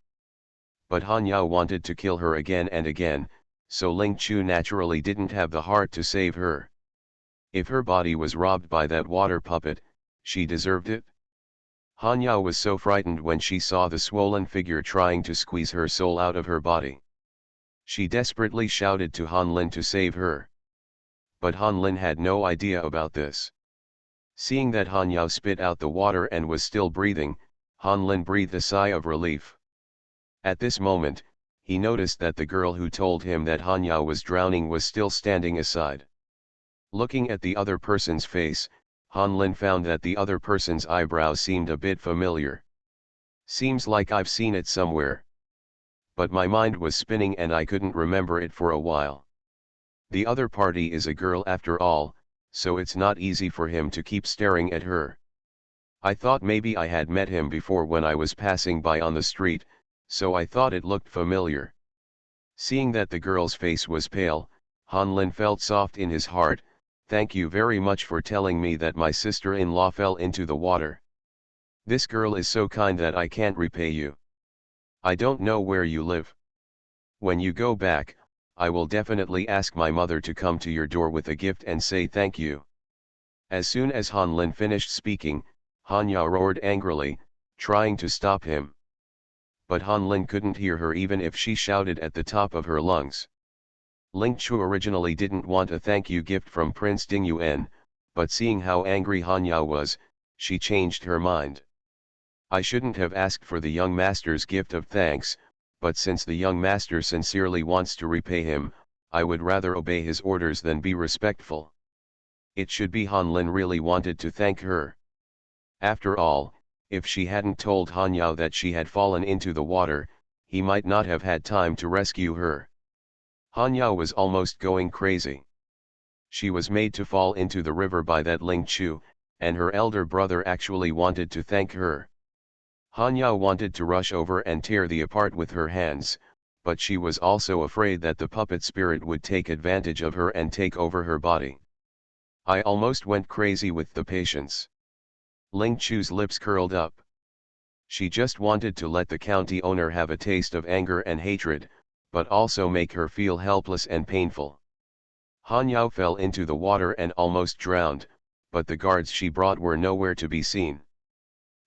But Han Yao wanted to kill her again and again, so Ling Chu naturally didn't have the heart to save her. If her body was robbed by that water puppet, she deserved it. Han Yao was so frightened when she saw the swollen figure trying to squeeze her soul out of her body. She desperately shouted to Han Lin to save her. But Han Lin had no idea about this. Seeing that Han Yao spit out the water and was still breathing, Han Lin breathed a sigh of relief. At this moment, he noticed that the girl who told him that Han Yao was drowning was still standing aside. Looking at the other person's face, Han Lin found that the other person's eyebrows seemed a bit familiar. Seems like I've seen it somewhere. But my mind was spinning and I couldn't remember it for a while. The other party is a girl after all, so it's not easy for him to keep staring at her. I thought maybe I had met him before when I was passing by on the street, so I thought it looked familiar. Seeing that the girl's face was pale, Han Lin felt soft in his heart. Thank you very much for telling me that my sister-in-law fell into the water. This girl is so kind that I can't repay you. I don't know where you live. When you go back, I will definitely ask my mother to come to your door with a gift and say thank you. As soon as Han Lin finished speaking, Han Yao roared angrily, trying to stop him. But Han Lin couldn't hear her even if she shouted at the top of her lungs. Ling Chu originally didn't want a thank you gift from Prince Dingyuan, but seeing how angry Han Yao was, she changed her mind. I shouldn't have asked for the young master's gift of thanks, but since the young master sincerely wants to repay him, I would rather obey his orders than be respectful. It should be Han Lin really wanted to thank her. After all, if she hadn't told Han Yao that she had fallen into the water, he might not have had time to rescue her. Han Yao was almost going crazy. She was made to fall into the river by that Ling Chu, and her elder brother actually wanted to thank her. Han Yao wanted to rush over and tear the apart with her hands, but she was also afraid that the puppet spirit would take advantage of her and take over her body. I almost went crazy with the patience. Ling Chu's lips curled up. She just wanted to let the county owner have a taste of anger and hatred, but also make her feel helpless and painful. Han Yao fell into the water and almost drowned, but the guards she brought were nowhere to be seen.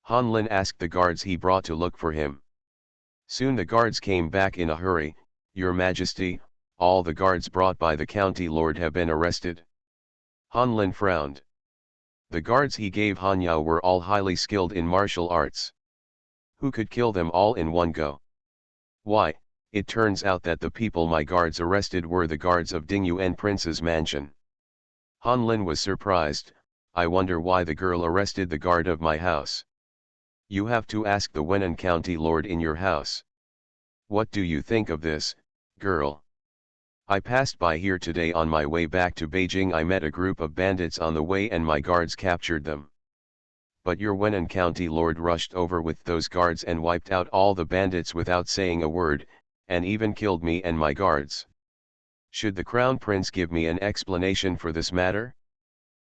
Han Lin asked the guards he brought to look for him. Soon the guards came back in a hurry. "Your Majesty, all the guards brought by the county lord have been arrested." Han Lin frowned. The guards he gave Han Yao were all highly skilled in martial arts. Who could kill them all in one go? Why, it turns out that the people my guards arrested were the guards of Ding Yuan Prince's mansion. Han Lin was surprised. "I wonder why the girl arrested the guard of my house." "You have to ask the Wenan County Lord in your house. What do you think of this, girl?" "I passed by here today on my way back to Beijing. I met a group of bandits on the way and my guards captured them." "But your Wenan County Lord rushed over with those guards and wiped out all the bandits without saying a word, and even killed me and my guards. Should the Crown Prince give me an explanation for this matter?"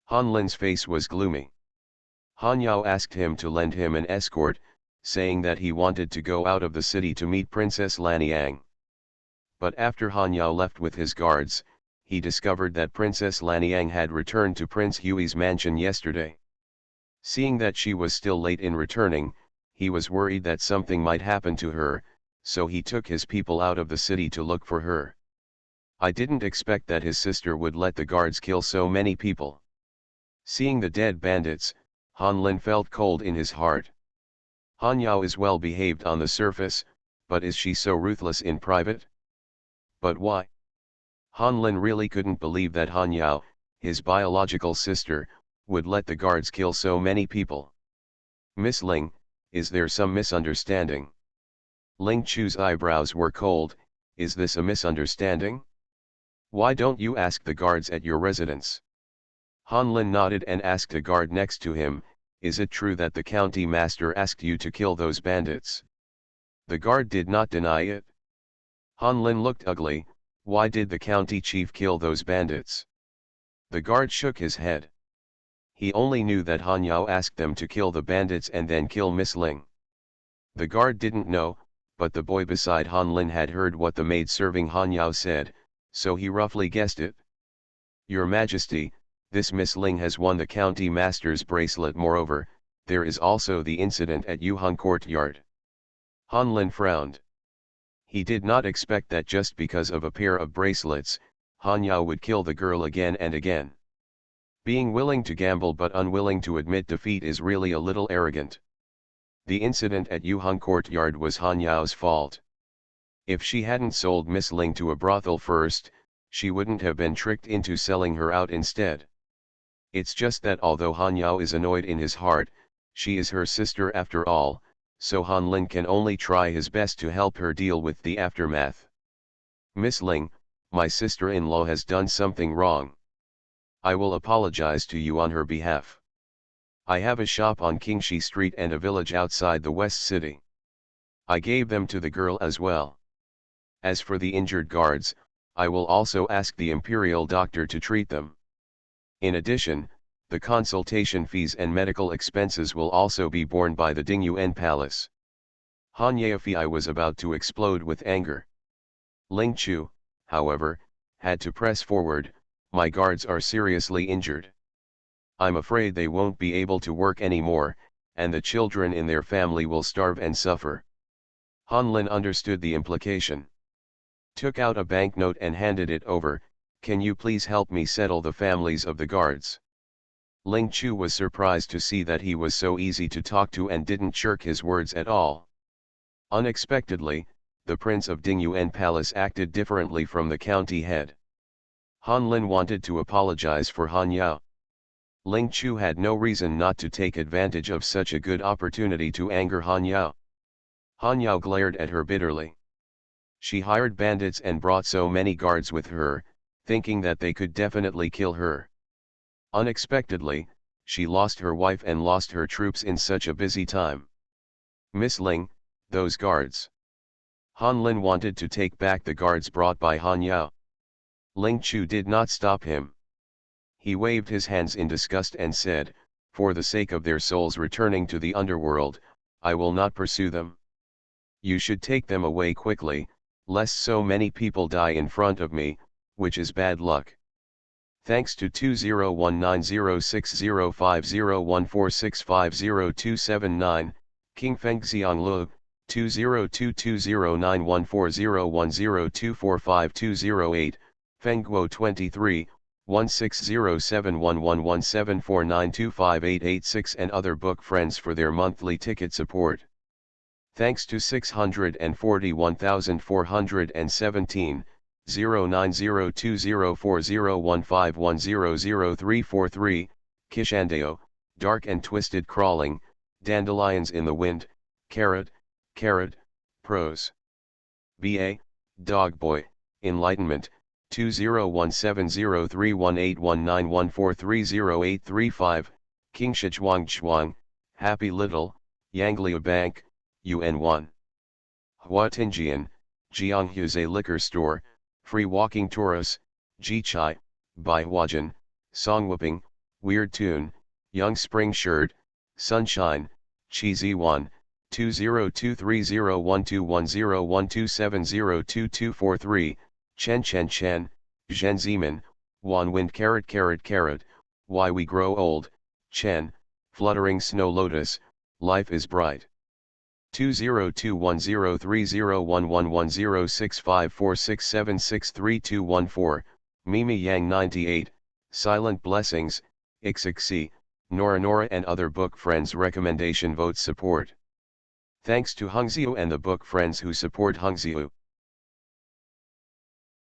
Han Lin's face was gloomy. Han Yao asked him to lend him an escort, saying that he wanted to go out of the city to meet Princess Lanyang. But after Han Yao left with his guards, he discovered that Princess Lanyang had returned to Prince Hui's mansion yesterday. Seeing that she was still late in returning, he was worried that something might happen to her, so he took his people out of the city to look for her. I didn't expect that his sister would let the guards kill so many people. Seeing the dead bandits, Han Lin felt cold in his heart. Han Yao is well behaved on the surface, but is she so ruthless in private? But why? Han Lin really couldn't believe that Han Yao, his biological sister, would let the guards kill so many people. "Miss Ling, is there some misunderstanding?" Ling Chu's eyebrows were cold. "Is this a misunderstanding? Why don't you ask the guards at your residence?" Han Lin nodded and asked a guard next to him, "Is it true that the county master asked you to kill those bandits?" The guard did not deny it. Han Lin looked ugly. "Why did the county chief kill those bandits?" The guard shook his head. He only knew that Han Yao asked them to kill the bandits and then kill Miss Ling. The guard didn't know, but the boy beside Han Lin had heard what the maid serving Han Yao said, so he roughly guessed it. "Your Majesty, this Miss Ling has won the county master's bracelet. Moreover, there is also the incident at Yuhang courtyard." Han Lin frowned. He did not expect that just because of a pair of bracelets, Han Yao would kill the girl again and again. Being willing to gamble but unwilling to admit defeat is really a little arrogant. The incident at Yuhang courtyard was Han Yao's fault. If she hadn't sold Miss Ling to a brothel first, she wouldn't have been tricked into selling her out instead. It's just that although Han Yao is annoyed in his heart, she is her sister after all, so Han Lin can only try his best to help her deal with the aftermath. "Miss Ling, my sister-in-law has done something wrong. I will apologize to you on her behalf. I have a shop on Qingxi Street and a village outside the West City. I gave them to the girl as well. As for the injured guards, I will also ask the imperial doctor to treat them. In addition, the consultation fees and medical expenses will also be borne by the Dingyuan Palace." Han Yaofei was about to explode with anger. Ling Chu, however, had to press forward. "My guards are seriously injured. I'm afraid they won't be able to work anymore, and the children in their family will starve and suffer." Han Lin understood the implication. Took out a banknote and handed it over. "Can you please help me settle the families of the guards?" Ling Chu was surprised to see that he was so easy to talk to and didn't shirk his words at all. Unexpectedly, the Prince of Dingyuan Palace acted differently from the county head. Han Lin wanted to apologize for Han Yao. Ling Chu had no reason not to take advantage of such a good opportunity to anger Han Yao. Han Yao glared at her bitterly. She hired bandits and brought so many guards with her, thinking that they could definitely kill her. Unexpectedly, she lost her wife and lost her troops in such a busy time. Miss Ling, those guards. Han Lin wanted to take back the guards brought by Han Yao. Ling Chu did not stop him. He waved his hands in disgust and said, "For the sake of their souls returning to the underworld, I will not pursue them. You should take them away quickly, lest so many people die in front of me, which is bad luck." Thanks to 201906050146500279, King Feng Xianglu, 202209140102452008, Feng Guo 23, 1607111749258886 and other book friends for their monthly ticket support. Thanks to 641,417, 0902040151000343, Kishandeo, Dark and Twisted Crawling, Dandelions in the Wind, Carrot, Prose. B.A., Dogboy, Enlightenment, 201703181914308335, King Shizhuang, Happy Little, Yangliu Bank, UN1. Hua Tinjian, Jianghuze Liquor Store, Free Walking Tourists, Jichai, Bai Huajin, Song Whooping, Weird Tune, Young Spring Shirt, Sunshine, Chi Ziwan, 202301210127022243, Chen, Zhen Zeman, Wan Wind Carrot, Why We Grow Old, Chen, Fluttering Snow Lotus, Life is Bright. 2021030111065467632114, Mimi Yang 98, Silent Blessings, Ixixi, Nora and other book friends recommendation vote support. Thanks to Hungziu and the book friends who support Hungziu.